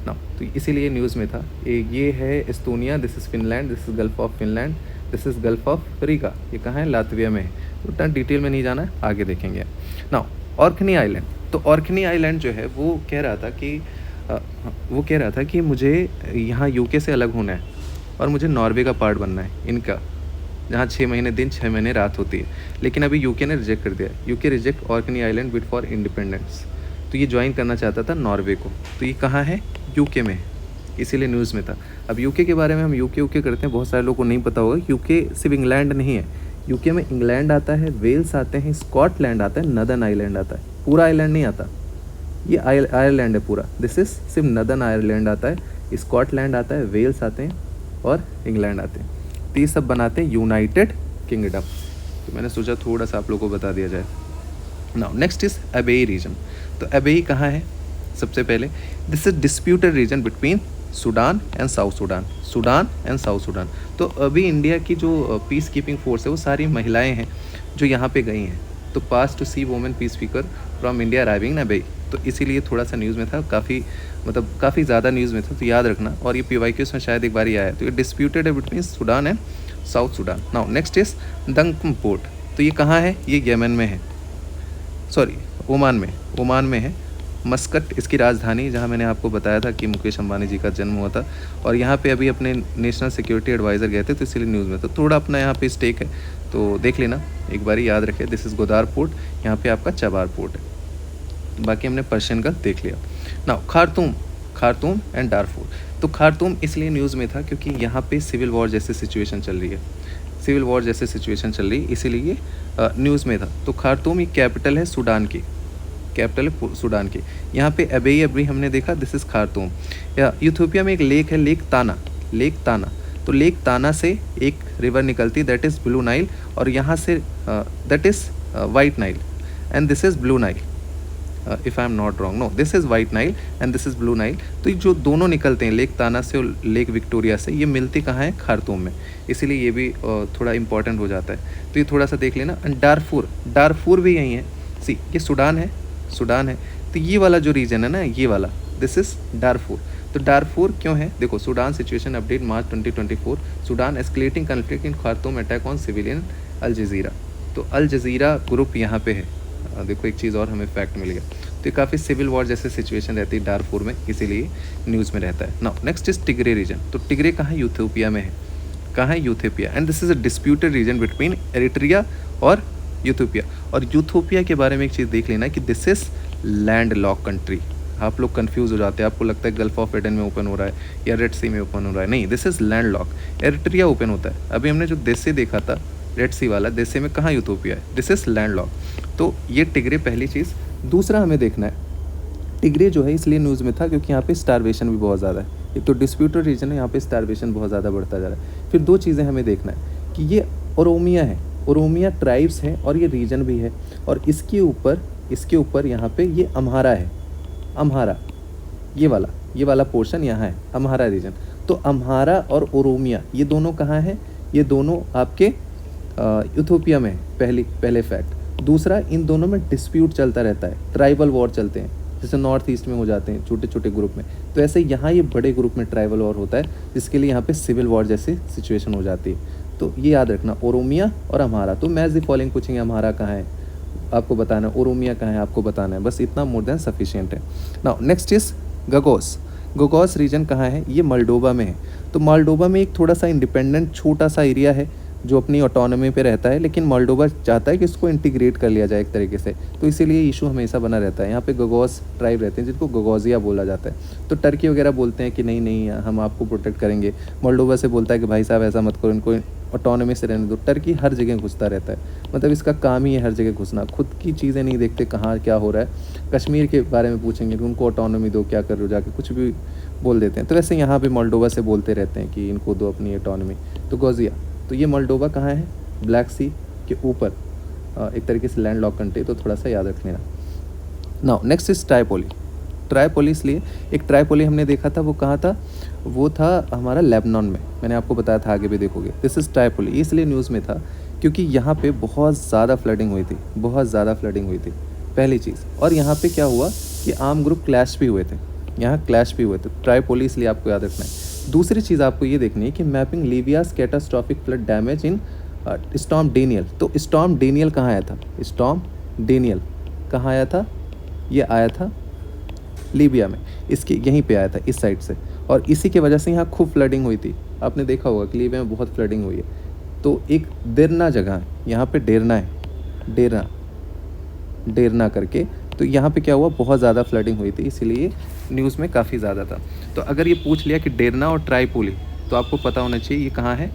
S1: ना। तो इसीलिए न्यूज़ में था। ये है Estonia, this is Finland, this is gulf of Finland, this is gulf of Riga. ये कहाँ है, लातविया में है। तो उतना डिटेल में नहीं जाना है, आगे देखेंगे ना। Orkney island. तो ऑर्कनी आइलैंड जो है वो कह रहा था कि मुझे यहाँ यूके से अलग होना है और मुझे नॉर्वे का पार्ट बनना है इनका, जहाँ 6 महीने दिन 6 महीने रात होती है। लेकिन अभी यूके ने रिजेक्ट कर दिया। UK reject Orkney island bid for independence. तो ये ज्वाइन करना चाहता था नॉर्वे को। तो ये कहाँ है, यूके में है, इसीलिए न्यूज़ में था। अब यूके के बारे में हम यूके करते हैं, बहुत सारे लोगों को नहीं पता होगा। यूके सिर्फ इंग्लैंड नहीं है, यूके में इंग्लैंड आता है, वेल्स आते हैं, स्कॉटलैंड आता है, नदर्न आइलैंड आता है। पूरा आइलैंड नहीं आता, ये आयरलैंड है पूरा। दिस इज सिर्फ नदर्न आयरलैंड आता है, स्कॉटलैंड आता है, वेल्स आते हैं और इंग्लैंड आते हैं। तो ये सब बनाते हैं यूनाइटेड किंगडम। तो मैंने सोचा थोड़ा सा आप लोगों को बता दिया जाए। Now next is Abyei region. तो अबेई कहाँ है, सबसे पहले this is disputed region between Sudan and South Sudan, Sudan and South Sudan. तो अभी इंडिया की जो पीस कीपिंग फोर्स है वो सारी महिलाएं हैं जो यहाँ पे गई हैं। तो pass to see women peace speaker from India arriving in Abyei. तो इसीलिए थोड़ा सा न्यूज़ में था, काफ़ी ज़्यादा न्यूज़ में था, तो याद रखना। और ये PYQs में शायद एक बार ही आया है। तो ये डिस्प्यूटेड है between Sudan and South Sudan. Now next is Duqm port. तो ये कहाँ है, ये यमन में है, सॉरी ओमान में है। मस्कट इसकी राजधानी, जहाँ मैंने आपको बताया था कि मुकेश अंबानी जी का जन्म हुआ था। और यहाँ पे अभी अपने नेशनल सिक्योरिटी एडवाइज़र गए थे, तो इसीलिए न्यूज़ में। तो थोड़ा अपना यहाँ पे स्टेक है, तो देख लेना एक बार, याद रखें। दिस इज़ गोदार पोर्ट, यहाँ पे आपका चबार पोर्ट है। बाकी हमने पर्शियन गल्फ देख लिया। Now Khartoum and Darfur. तो खार्तूम इसलिए न्यूज़ में था क्योंकि यहाँ पे सिविल वॉर जैसी सिचुएशन चल रही है, इसीलिए न्यूज़ में था। तो खार्तूम ये कैपिटल है सूडान की, यहाँ पे अबेई हमने देखा, दिस इज़ खार्तूम। या यूथोपिया में एक लेक है, लेक ताना। तो लेक ताना से एक रिवर निकलती, दैट इज़ ब्लू नाइल, और यहाँ से that is White Nile and this is Blue Nile, if I am not wrong, no this is White Nile and this is Blue Nile. तो ये जो दोनों निकलते हैं लेक ताना से और लेक विक्टोरिया से, ये मिलती कहाँ है, खार्तूम में। इसीलिए ये भी थोड़ा इंपॉर्टेंट हो जाता है, तो ये थोड़ा सा देख लेना। एंड डारफूर भी यहीं है। सी ये सूडान है, तो ये वाला जो रीजन है ना, ये वाला, दिस इज़ डारफूर। तो डारफूर क्यों है, देखो, Sudan situation update March 2024, Sudan escalating conflict in Khartoum, attack on civilian, Al Jazeera. तो अल जज़ीरा ग्रुप यहाँ पे है। देखो एक चीज़ और हमें फैक्ट मिल गया। तो ये काफ़ी सिविल वॉर जैसे सिचुएशन रहती है डारफूर में, इसीलिए न्यूज़ में रहता है। Now next is Tigray reason. तो टिग्रे कहाँ है, यूथोपिया में है। कहाँ है, Ethiopia. And this is a disputed region between Eritrea और यूथोपिया। और यूथोपिया के बारे में एक चीज़ देख लेना कि this is land lock country. आप लोग कंफ्यूज हो जाते हैं, आपको लगता है गल्फ ऑफ एडन में ओपन हो रहा है या रेड सी में ओपन हो रहा है, नहीं, this is land lock. Eritrea open होता है। अभी हमने जो देसे देखा था रेड सी वाला, देसे में कहाँ यूथोपिया है, दिस इज़ लैंड लॉक। तो ये टिग्रे पहली चीज़। दूसरा हमें देखना है टिग्रे जो है इसलिए न्यूज़ में था क्योंकि यहाँ पे स्टारवेशन भी बहुत ज़्यादा है। एक तो डिस्प्यूटेड रीजन है, यहाँ पे स्टारवेशन बहुत ज़्यादा बढ़ता जा रहा है। फिर दो चीज़ें हमें देखना है कि ये ओरोमिया है, ओरोमिया ट्राइब्स है और ये रीजन भी है, और इसके ऊपर यहाँ पे ये अम्हारा है, अम्हारा ये वाला पोर्शन यहाँ है अम्हारा रीजन। तो अम्हारा और ओरोमिया ये दोनों कहाँ हैं? ये दोनों आपके इथोपिया में है, पहले फैक्ट। दूसरा, इन दोनों में डिस्प्यूट चलता रहता है, ट्राइबल वॉर चलते हैं, जैसे नॉर्थ ईस्ट में हो जाते हैं छोटे छोटे ग्रुप में, तो ऐसे यहाँ ये बड़े ग्रुप में ट्राइबल वॉर होता है, जिसके लिए यहाँ पे सिविल वॉर जैसी सिचुएशन हो जाती है। तो ये याद रखना, ओरोमिया और अम्हारा। तो मैच द फॉलोइंग पूछेंगे, अम्हारा कहाँ है आपको बताना है, ओरोमिया कहाँ है आपको बताना है, बस इतना मोर देन सफिशिएंट है। Now next is Chagos. Chagos region कहाँ है? ये मोल्डोवा में है। तो मोल्डोवा में एक थोड़ा सा इंडिपेंडेंट छोटा सा एरिया है जो अपनी ऑटोनॉमी पे रहता है, लेकिन मोल्डोवा चाहता है कि इसको इंटीग्रेट कर लिया जाए एक तरीके से, तो इसीलिए इशू हमेशा बना रहता है। यहाँ पे गगोस ट्राइब रहते हैं जिनको गगोजिया बोला जाता है। तो टर्की वगैरह बोलते हैं कि नहीं नहीं हम आपको प्रोटेक्ट करेंगे। मोल्डोवा से बोलता है कि भाई साहब ऐसा मत करो, इनको ऑटोनॉमी से रहने दो। टर्की हर जगह घुसता रहता है, मतलब इसका काम ही है हर जगह घुसना, खुद की चीज़ें नहीं देखते कहाँ क्या हो रहा है। कश्मीर के बारे में पूछेंगे कि उनको ऑटोनॉमी दो, क्या कर रहे हो, जाके कुछ भी बोल देते हैं। तो वैसे यहाँ पे मोल्डोवा से बोलते रहते हैं कि इनको दो अपनी ऑटोनॉमी। तो गोजिया, तो ये मोल्डोवा कहाँ है? ब्लैक सी के ऊपर, एक तरीके से लैंड लॉक कंट्री, तो थोड़ा सा याद रख लेना। Now next is ट्राइपोली। ट्राइपोली इसलिए, एक ट्राइपोली हमने देखा था, वो कहाँ था? वो था हमारा लेबनान में, मैंने आपको बताया था, आगे भी देखोगे। दिस इज़ ट्राइपोली, इसलिए न्यूज़ में था क्योंकि यहाँ पे बहुत ज़्यादा फ्लडिंग हुई थी, बहुत ज़्यादा फ्लडिंग हुई थी, पहली चीज़। और यहाँ पे क्या हुआ कि आर्म ग्रुप क्लैश भी हुए थे, यहाँ क्लैश भी हुए थे। ट्राइपोली इसलिए आपको याद रखना है। दूसरी चीज़ आपको ये देखनी है कि mapping Libya's catastrophic flood damage in storm Daniel. तो स्टॉर्म डेनियल कहाँ आया था? स्टॉर्म डेनियल कहाँ आया था? ये आया था लीबिया में, इसके यहीं पे आया था, इस साइड से, और इसी के वजह से यहाँ खूब फ्लडिंग हुई थी। आपने देखा होगा कि लीबिया में बहुत फ्लडिंग हुई है। तो एक डेरना जगह है, यहाँ पे डेरना है, डेरना करके, तो यहाँ पे क्या हुआ, बहुत ज़्यादा फ्लडिंग हुई थी, इसीलिए न्यूज़ में काफ़ी ज़्यादा था। तो अगर ये पूछ लिया कि डेरना और ट्राइपोली, तो आपको पता होना चाहिए ये कहाँ है,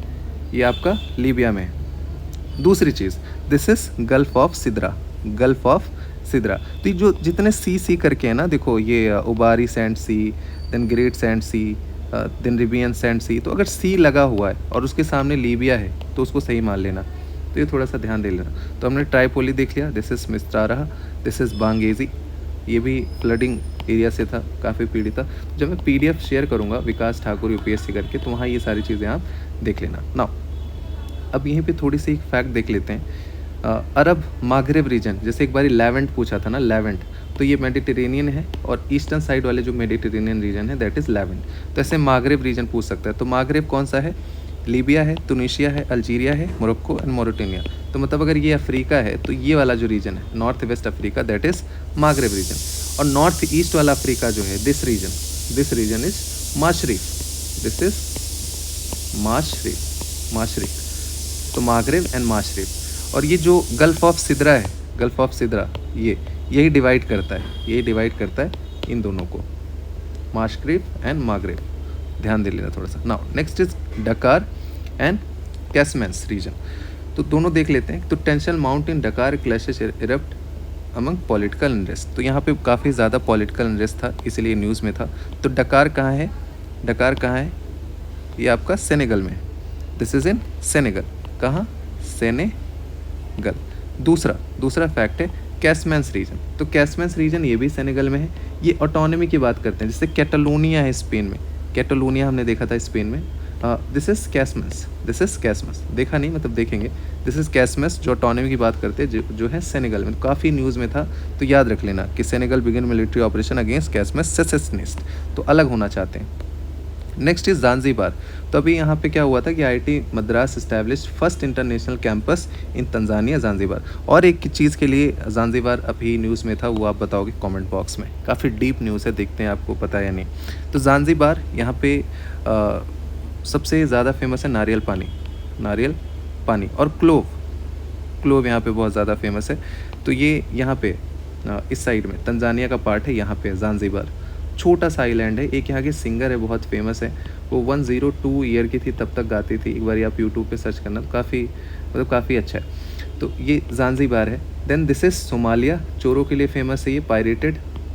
S1: ये आपका लीबिया में है। दूसरी चीज़, this is gulf of Sidra, gulf of Sidra. तो जो जितने सी करके है ना, देखो ये उबारी सैंड सी, देन ग्रेट सैंड सी, देन रिबियन सैंड सी, तो अगर सी लगा हुआ है और उसके सामने लीबिया है तो उसको सही मान लेना। तो ये थोड़ा सा ध्यान दे लेना। तो हमने ट्राइपोली देख लिया, दिस इज़ मिस्त्रारा, दिस इज़ बांगेजी, ये भी फ्लडिंग एरिया से था, काफ़ी पीड़ित था। जब मैं PDF शेयर करूँगा विकास ठाकुर UPSC करके, तो वहाँ ये सारी चीज़ें आप देख लेना। नाउ अब यहीं पे थोड़ी सी एक फैक्ट देख लेते हैं। अरब मागरेब रीजन, जैसे एक बारी लेवेंट पूछा था ना, लेवेंट, तो ये मेडिटेरेनियन है, और ईस्टर्न साइड वाले जो मेडिटेरेनियन रीजन है दैट इज़ लेवेंट। तो ऐसे मागरेब रीजन पूछ सकता है। तो मागरेब कौन सा है? लीबिया है, तुनिशिया है, अल्जीरिया है, मोरक्को एंड मोरिटानिया। तो मतलब अगर ये अफ्रीका है तो ये वाला जो रीजन है north west Africa, that is Maghreb region. और नॉर्थ ईस्ट वाला अफ्रीका जो है, this region is Mashriq, this is Mashriq. तो मागरेब एंड माशरिक। और ये जो गल्फ ऑफ सिद्रा है, गल्फ ऑफ सिद्रा, यही डिवाइड करता है इन दोनों को, माशरिक एंड मागरेब, ध्यान दे लेना थोड़ा सा। नाउ नेक्स्ट इज डकार एंड कैसमेंस रीजन। तो दोनों देख लेते हैं। तो टेंशन माउंट इन डकार, clashes erupt among political unrest. तो यहाँ पे काफ़ी ज़्यादा पॉलिटिकल अनरेस्ट था, इसीलिए न्यूज़ में था। तो डकार कहाँ है? ये आपका सेनेगल में, दिस इज़ इन सेनेगल। कहाँ? सेनेगल। दूसरा फैक्ट है कैसमेंस रीजन। तो कैसमेंस रीजन ये भी सेनेगल में है। ये ऑटोनॉमी की बात करते हैं, जैसे कैटलोनिया है स्पेन में, कैटलोनिया हमने देखा था स्पेन में। दिस इज़ कैसमस, देखा नहीं मतलब देखेंगे। दिस इज़ कैसमस, जो ऑटोनॉमी की बात करते हैं, जो है सेनेगल में। तो काफ़ी न्यूज़ में था, तो याद रख लेना कि Senegal begin military operation against Casamance secessionist, तो अलग होना चाहते हैं। Next is Zanzibar. तो अभी यहाँ पे क्या हुआ था कि IIT Madras established first international campus in Tanzania, Zanzibar. और एक चीज़ के लिए ज़ांज़ीबार अभी न्यूज़ में था, वो आप बताओगे कमेंट बॉक्स में। काफ़ी डीप न्यूज़ है, देखते हैं आपको पता है या नहीं। तो ज़ांज़ीबार यहाँ पे सबसे ज़्यादा फेमस है नारियल पानी और क्लोव यहाँ पे बहुत ज़्यादा फेमस है। तो ये यहाँ पे इस साइड में तंजानिया का पार्ट है, यहाँ पे ज़ांज़ीबार छोटा सा आइलैंड है। एक यहाँ के सिंगर है, बहुत फेमस है, वो 102 ईयर की थी तब तक गाती थी। एक बार आप यूट्यूब पे सर्च करना, तो काफ़ी अच्छा है। तो ये ज़ांज़ीबार है। देन दिस इज़ सोमालिया, चोरों के लिए फेमस है ये,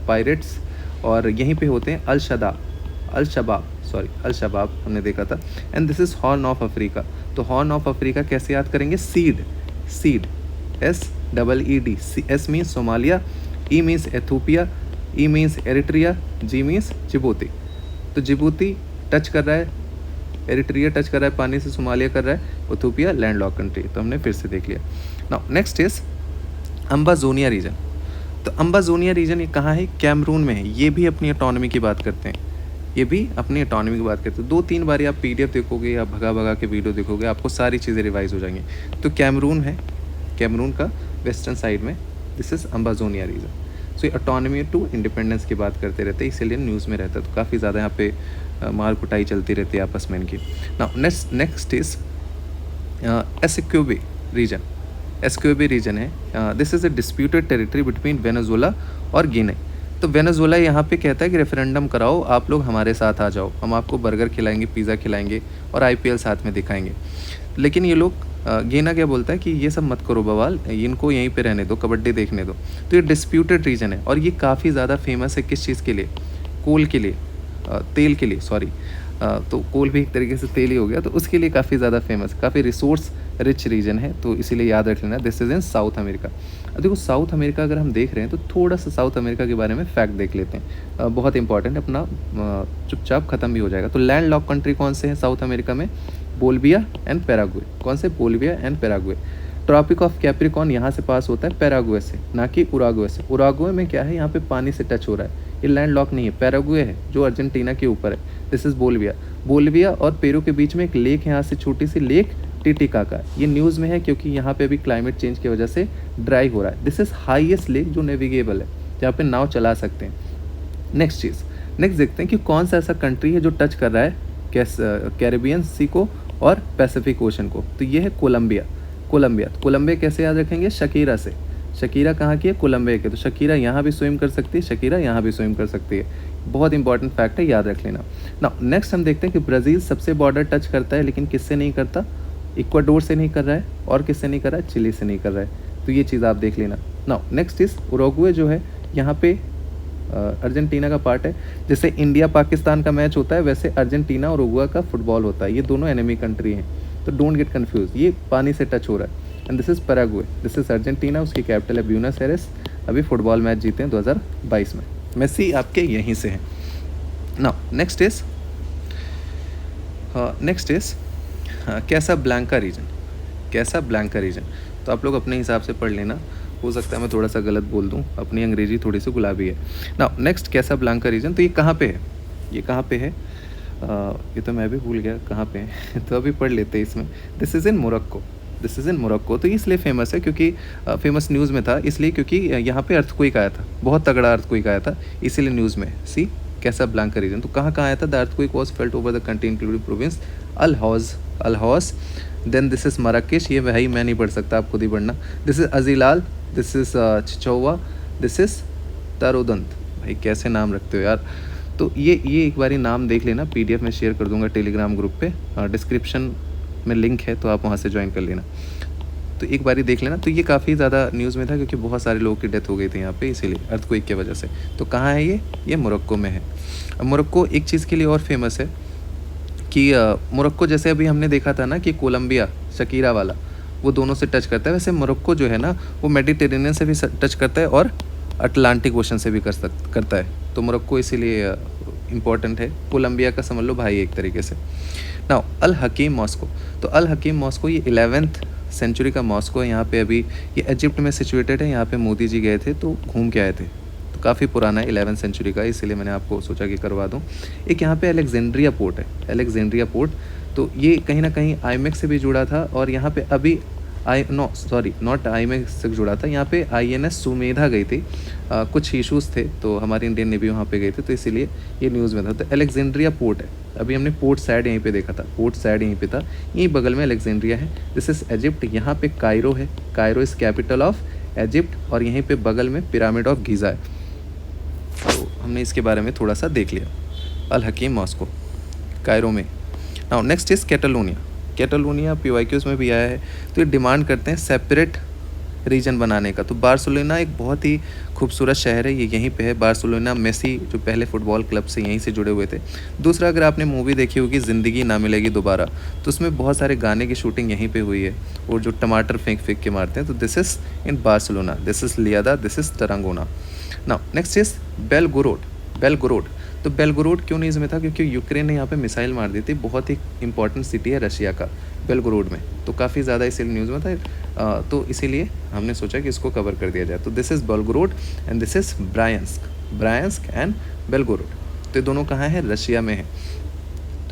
S1: पायरेट्स और यहीं पे होते हैं अल शबाब हमने देखा था। And this is horn of Africa. तो हॉर्न ऑफ अफ्रीका कैसे याद करेंगे? Seed SEED। S means Somalia, E means Ethiopia, E means Eritrea, G means Djibouti. तो जिबूती टच कर रहा है, एरिट्रिया टच कर रहा है पानी से, सोमालिया कर रहा है, एथोपिया लैंड लॉक कंट्री। तो हमने फिर से देख लिया। Now next is Ambazonia region. तो अम्बाजोनिया रीजन ये कहाँ है? कैमरून में है। ये भी अपनी ऑटोनॉमी की बात करते हैं, ये भी अपनी ऑटोनॉमी की बात करते हैं। 2-3 बार आप PDF देखोगे या भगा के वीडियो देखोगे, आपको सारी चीज़ें रिवाइज हो जाएंगी। तो कैमरून है, कैमरून का वेस्टर्न साइड में, दिस इज़ अम्बाजोनिया रीजन। सो ये ऑटोनॉमी टू इंडिपेंडेंस की बात करते रहते हैं, इसीलिए न्यूज़ में रहता है। तो काफ़ी ज़्यादा यहाँ पे मार कुटाई चलती रहती है आपस में इनकी। Now next is Essequibo region. Essequibo region है, this is a disputed territory between Venezuela और गिनी। तो वेनेजुएला यहाँ पे कहता है कि रेफरेंडम कराओ, आप लोग हमारे साथ आ जाओ, हम आपको बर्गर खिलाएंगे, पिज़्ज़ा खिलाएंगे और IPL साथ में दिखाएंगे। लेकिन ये लोग गीना क्या बोलता है कि ये सब मत करो बवाल, इनको यहीं पे रहने दो, कबड्डी देखने दो। तो ये डिस्प्यूटेड रीजन है और ये काफ़ी ज़्यादा फेमस है किस चीज़ के लिए? कोल के लिए, तेल के लिए, सॉरी। तो कोल भी एक तरीके से तेल ही हो गया, तो उसके लिए काफ़ी ज़्यादा फेमस, काफ़ी रिसोर्स रिच रीजन है। तो इसीलिए याद रख लेना, this is in south America. अब देखो साउथ अमेरिका अगर हम देख रहे हैं तो थोड़ा सा साउथ अमेरिका के बारे में फैक्ट देख लेते हैं, बहुत इंपॉर्टेंट है, अपना चुपचाप ख़त्म भी हो जाएगा। तो लैंड लॉक कंट्री कौन से हैं साउथ अमेरिका में? Bolivia and Paraguay. कौन से? Bolivia and Paraguay. Tropic of Capricorn यहाँ से पास होता है पैराग्वे से, ना कि उराग्वे से। उराग्वे में क्या है, यहाँ पे पानी से टच हो रहा है, ये लैंड लॉक नहीं है। पैराग्वे है जो अर्जेंटीना के ऊपर है, दिस इज़ बोलिविया। बोलिविया और पेरू के बीच में एक लेक है, यहाँ से छोटी सी लेक टिटिकाका। ये न्यूज़ में है क्योंकि यहाँ पे अभी क्लाइमेट चेंज की वजह से ड्राई हो रहा है। दिस इज़ हाईएस्ट लेक जो नेविगेबल है, जहाँ पे नाव चला सकते हैं। नेक्स्ट देखते हैं कि कौन सा ऐसा कंट्री है जो टच कर रहा है कैरिबियन सी को और पैसिफिक ओशन को। तो ये है कोलंबिया। कोलंबिया कैसे याद रखेंगे? शकीरा से। शकीरा कहाँ की है? कोलंबिया के। तो शकीरा यहाँ भी स्विम कर सकती है, शकीरा यहाँ भी स्विम कर सकती है। बहुत इंपॉर्टेंट फैक्ट है, याद रख लेना। नाउ नेक्स्ट हम देखते हैं कि ब्राज़ील सबसे बॉर्डर टच करता है, लेकिन किससे नहीं करता? इक्वाडोर से नहीं कर रहा है, और किससे नहीं कर रहा है? चिली से नहीं कर रहा है। तो ये चीज़ आप देख लेना। नाउ नेक्स्ट इज उरुग्वे, जो है यहाँ पे अर्जेंटीना का पार्ट है। जैसे इंडिया पाकिस्तान का मैच होता है, वैसे अर्जेंटीना और उरुग्वे का फुटबॉल होता है। ये दोनों एनिमी कंट्री हैं, तो डोंट गेट कंफ्यूज। ये पानी से टच हो रहा है। And this is Paraguay, this is Argentina, उसकी कैपिटल है ब्यूनस एयर्स। अभी फुटबॉल मैच जीते हैं 2022 में। मेसी आपके यहीं से हैं। Now next is Casablanca region. तो आप लोग अपने हिसाब से पढ़ लेना, हो सकता है मैं थोड़ा सा गलत बोल दूं, अपनी अंग्रेजी थोड़ी सी गुलाबी है। Now next Casablanca region. तो ये कहाँ पे है? ये तो मैं भी भूल गया कहाँ पे है तो अभी पढ़ लेते हैं इसमें। This is in Morocco. तो इसलिए फेमस है क्योंकि फेमस न्यूज़ में था, इसलिए क्योंकि यहाँ पे अर्थक्वेक आया था, बहुत तगड़ा अर्थक्वेक आया था, इसीलिए न्यूज़ में। See Casablanca region. तो कहाँ आया था? The earthquake was felt over the country including province Al Haouz. Then this is Marrakesh, ये वही मैं नहीं पढ़ सकता, आप खुद ही पढ़ना। This is Azilal, this is Chichaoua, this is Taroudant. भाई कैसे नाम रखते हो यार। तो ये एक बारी नाम देख लेना, PDF में शेयर कर दूंगा टेलीग्राम ग्रुप पे, डिस्क्रिप्शन में लिंक है, तो आप वहाँ से ज्वाइन कर लेना। तो एक बारी देख लेना। तो ये काफ़ी ज़्यादा न्यूज़ में था क्योंकि बहुत सारे लोगों की डेथ हो गई थी यहाँ पे, इसीलिए अर्थक्वेक की वजह से। तो कहाँ है ये मोरक्को में है। मोरक्को एक चीज़ के लिए और फेमस है कि मोरक्को, जैसे अभी हमने देखा था ना कि कोलंबिया शकीरा वाला, वो दोनों से टच करता है, वैसे मोरक्को जो है ना वो मेडिटेरेनियन से भी टच करता है और अटलांटिक ओशन से भी करता है। तो मोरक्को इसीलिए इम्पॉर्टेंट है। कोलंबिया का समझ लो भाई एक तरीके से। नाउ अल हकीम मॉस्को। तो अल हकीम मॉस्को ये 11th सेंचुरी का मॉस्को है। यहाँ पे अभी ये इजिप्ट में सिचुएटेड है। यहाँ पे मोदी जी गए थे तो घूम के आए थे, तो काफ़ी पुराना है, 11th सेंचुरी का, इसीलिए मैंने आपको सोचा कि करवा दूँ। एक यहाँ पे अलेक्जेंड्रिया पोर्ट, तो ये कहीं ना कहीं IMEX से भी जुड़ा था, और यहाँ पे अभी नॉट IMEX से जुड़ा था, यहाँ पे INS सुमेधा गई थी, कुछ इशूज़ थे, तो हमारी इंडियन नेवी वहाँ पे गई थी, तो इसीलिए ये न्यूज़ में था। तो अलेक्जेंड्रिया पोर्ट है, अभी हमने पोर्ट साइड यहीं पे देखा था, पोर्ट साइड यहीं पे था, यहीं बगल में अलेक्जेंड्रिया है। दिस इज़ इजिप्ट, यहाँ पे कायरो है, Cairo is capital of Egypt, और यहीं पे बगल में पिरामिड ऑफ गीज़ा है। तो हमने इसके बारे में थोड़ा सा देख लिया। अल हकीम मॉस्को कायरो में। Now next is Catalonia PYQs में भी आया है। तो ये डिमांड करते हैं रीजन बनाने का। तो बार्सिलोना एक बहुत ही खूबसूरत शहर है, ये यहीं पे है बार्सिलोना। मेसी जो पहले फुटबॉल क्लब से यहीं से जुड़े हुए थे। दूसरा, अगर आपने मूवी देखी होगी ज़िंदगी ना मिलेगी दोबारा, तो उसमें बहुत सारे गाने की शूटिंग यहीं पे हुई है। और जो टमाटर फेंक फेंक के मारते हैं, तो this is in Barcelona, this is Lleida, this is Tarragona. Now next is Belgorod. Belgorod, तो बेलगोरोड क्यों न्यूज़ में था? क्योंकि यूक्रेन ने यहाँ पे मिसाइल मार दी थी। बहुत ही इंपॉर्टेंट सिटी है रशिया का बेलगोरोड में, तो काफ़ी ज़्यादा इसीलिए न्यूज़ में था। तो इसीलिए हमने सोचा कि इसको कवर कर दिया जाए। तो this is Belgorod and this is Bryansk. Bryansk and Belgorod, तो ये दोनों कहाँ है? रशिया में है।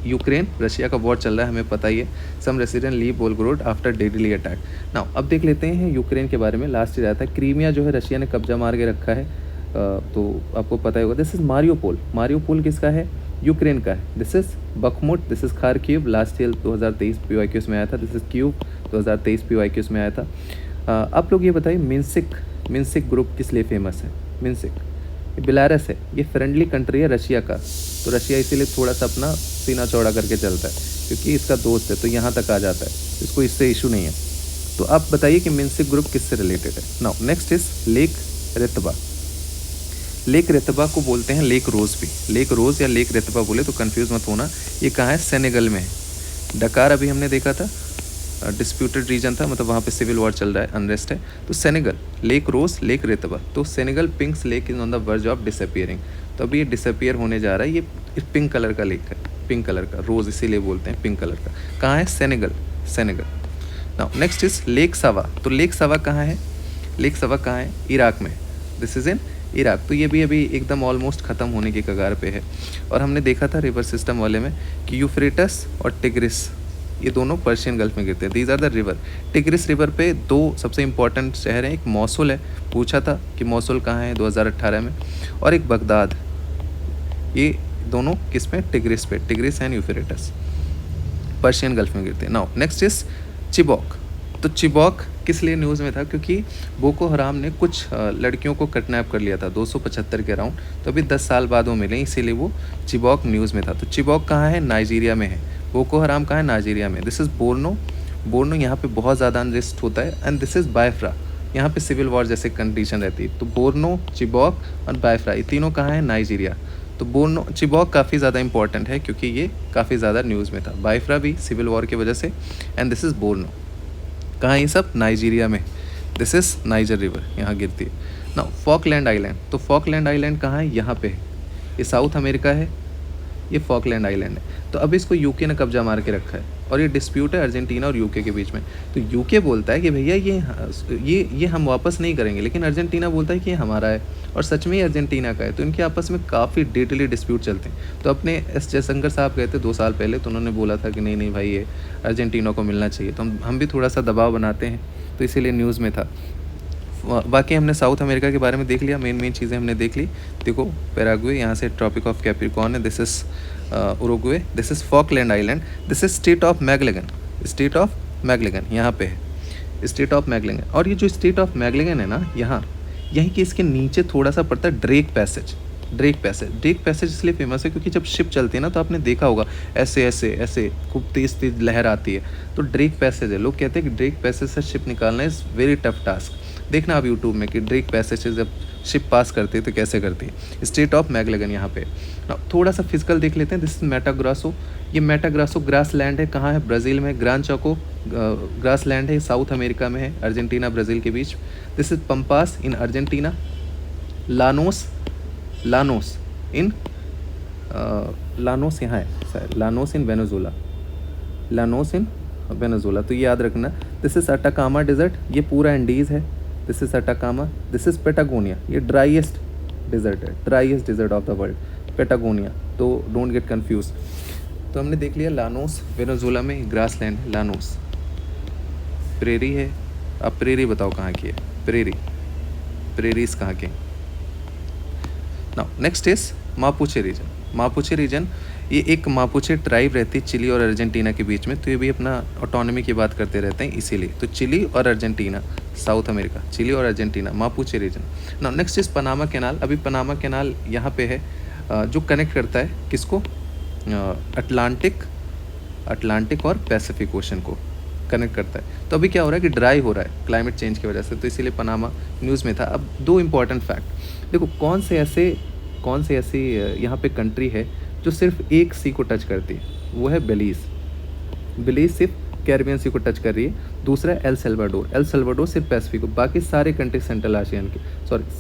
S1: यूक्रेन रशिया का वॉर चल रहा है, हमें पता ही है। Some resident leave Belgorod after deadly attack. Now अब देख लेते हैं यूक्रेन के बारे में। लास्ट ईयर आया था, क्रीमिया जो है रशिया ने कब्जा मार के रखा है। तो आपको पता ही होगा। This is Mariupol. मारियोपोल किसका है? यूक्रेन का है। This is Bakhmut, this is Kharkiv. Last year 2023 PYQs में आया था। दिस इज़ क्यूब, 2023 PYQs में आया था। आप लोग ये बताइए, मिन्सिक, मिन्सिक ग्रुप किस लिए फेमस है? मिन्सिक बेलारस है, ये फ्रेंडली कंट्री है रशिया का। तो रशिया इसीलिए थोड़ा सा अपना सीना चौड़ा करके चलता है, क्योंकि इसका दोस्त है तो यहाँ तक आ जाता है, इसको इससे इशू नहीं है। तो आप बताइए कि मिन्सिक ग्रुप किससे रिलेटेड है? Now next is lake Retba. Lake Retba को बोलते हैं लेक रोज़ भी। लेक रोज़ या लेक रेतबा बोले तो कंफ्यूज मत होना। ये कहाँ है? सेनेगल में है। डकार अभी हमने देखा था, डिस्प्यूटेड रीजन था, मतलब वहाँ पे सिविल वॉर चल रहा है, अनरेस्ट है। तो सेनेगल, लेक रोज़, लेक रेतबा। तो Senegal पिंक्स lake is on the verge of disappearing. तो अभी ये डिसअपियर होने जा रहा है। ये पिंक कलर का लेक है, पिंक कलर का, रोज़ इसीलिए बोलते हैं पिंक कलर का। कहाँ है? Senegal, Senegal. Now next is lake सावा। तो लेक सावा कहाँ है? लेक सावा कहाँ है? इराक में। This is in Iraq. तो ये भी अभी एकदम ऑलमोस्ट ख़त्म होने की कगार पे है। और हमने देखा था रिवर सिस्टम वाले में कि यूफ्रेटस और टिग्रिस, ये दोनों पर्शियन गल्फ में गिरते हैं। These are the river. Tigris river पे दो सबसे इंपॉर्टेंट शहर हैं, एक मौसुल है, पूछा था कि मौसुल कहाँ है 2018 में, और एक बगदाद। ये दोनों किस पे? टिग्रिस पे। Tigris and Euphrates Persian gulf में गिरते हैं। Now next is Chibok. तो चिबॉक किस लिए न्यूज़ में था? क्योंकि बोको हराम ने कुछ लड़कियों को किडनैप कर लिया था 275 के अराउंड। तो अभी 10 साल बाद वो मिले, इसीलिए वो चिबॉक न्यूज़ में था। तो चिबॉक कहाँ है? नाइजीरिया में है। बोको हराम कहाँ है? नाइजीरिया में। This is बोर्नो। बोर्नो यहाँ पे बहुत ज़्यादा अनरेस्ट होता है। एंड दिस इज़ बायफ्रा, यहाँ पे सिविल वॉर जैसे कंडीशन रहती है। तो बोर्नो, चिबॉक और बायफ्रा, ये तीनों कहाँ है? नाइजीरिया। तो बोर्नो, चिबॉक काफ़ी ज़्यादा इंपॉर्टेंट है क्योंकि ये काफ़ी ज़्यादा न्यूज़ में था। बायफ्रा भी सिविल वॉर की वजह से। And this is Borno. कहाँ ये सब? नाइजीरिया में। दिस इज़ नाइजर रिवर, यहाँ गिरती है ना। Falkland island. तो फॉकलैंड आइलैंड कहाँ है? यहाँ पे है। ये साउथ अमेरिका है, ये फॉकलैंड आइलैंड है। तो अब इसको यूके ने कब्जा मार के रखा है और ये डिस्प्यूट है अर्जेंटीना और यूके के बीच में। तो यूके बोलता है कि भैया ये हम वापस नहीं करेंगे, लेकिन अर्जेंटीना बोलता है कि ये हमारा है और सच में ही अर्जेंटीना का है। तो इनके आपस में काफ़ी डिटेली डिस्प्यूट चलते हैं। तो अपने एस जयशंकर साहब गए थे 2 साल पहले, तो उन्होंने बोला था कि नहीं नहीं भाई, ये अर्जेंटीना को मिलना चाहिए। तो हम भी थोड़ा सा दबाव बनाते हैं, तो इसीलिए न्यूज़ में था। बाकी हमने साउथ अमेरिका के बारे में देख लिया, मेन चीज़ें हमने देख ली। देखो पैराग्वे, यहाँ से ट्रॉपिक ऑफ कैप्रिकॉर्न है। This is Uruguay. This is Falkland island. This is state of Magellan. State of Magellan यहाँ पे है, स्टेट ऑफ मैगलेगन। और ये जो स्टेट ऑफ मैगलेगन है ना, यहाँ यहीं के इसके नीचे थोड़ा सा पड़ता है Drake passage. Drake passage, Drake passage इसलिए फेमस है क्योंकि जब शिप चलती है ना, तो आपने देखा होगा ऐसे ऐसे ऐसे खूब तेज़ तेज़ लहर आती है, तो ड्रेक पैसेज है। लोग कहते हैं कि ड्रेक पैसेज से शिप निकालना इज़ वेरी टफ टास्क। देखना आप यूट्यूब में कि ड्रेक पैसेज से जब शिप पास करती है तो कैसे करती है। स्टेट ऑफ मैगलेगन यहाँ पे। थोड़ा सा फिजिकल देख लेते हैं। This is Mato Grosso. ये मेटाग्रासो ग्रास लैंड है, कहाँ है? ब्राज़ील में। ग्रान चाको ग्रास लैंड है, साउथ अमेरिका में है, अर्जेंटीना ब्राज़ील के बीच। This is Pampas in Argentina. Llanos, Llanos in Llanos यहाँ है, Llanos in Venezuela. Llanos in Venezuela, तो ये याद रखना। दिस इज अटाकामा डिज़र्ट, ये पूरा एंडीज़ है। This is Atacama. This is Patagonia, ये ड्राइएस्ट डिज़र्ट है, driest desert of the world, Patagonia. तो डोंट गेट कंफ्यूज। तो हमने देख लिया लानोस, वेनेजुला में ग्रास लैंड है लानोस। प्रेरी है, अब प्रेरी बताओ कहाँ की है? प्रेरी, प्रेरीज कहाँ के? Now next is Mapuche region. Mapuche region, ये एक मापुचे ट्राइब रहती है चिली और अर्जेंटीना के बीच में। तो ये भी अपना ऑटोनॉमी की बात करते रहते हैं, इसीलिए। तो चिली और अर्जेंटीना, साउथ अमेरिका, चिली और Argentina, Mapuche region. Now next is Panama canal. अभी पनामा कैनाल यहाँ पे है, जो कनेक्ट करता है किसको? अटलांटिक और पैसिफिक ओशन को। कनेक्ट करता है। तो अभी क्या हो रहा है कि ड्राई हो रहा है क्लाइमेट चेंज की वजह से, तो इसीलिए पनामा न्यूज़ में था। अब 2 इम्पॉर्टेंट फैक्ट देखो, कौन से ऐसी यहाँ पे कंट्री है जो सिर्फ एक सी को टच करती है, वो है बेलीज़। बेलीज़ सिर्फ कैरिबियन सी को टच कर रही है। दूसरा है एल सल्वाडोर सिर्फ पैसिफिक को, बाकी सारे कंट्री सेंट्रल आशियन के,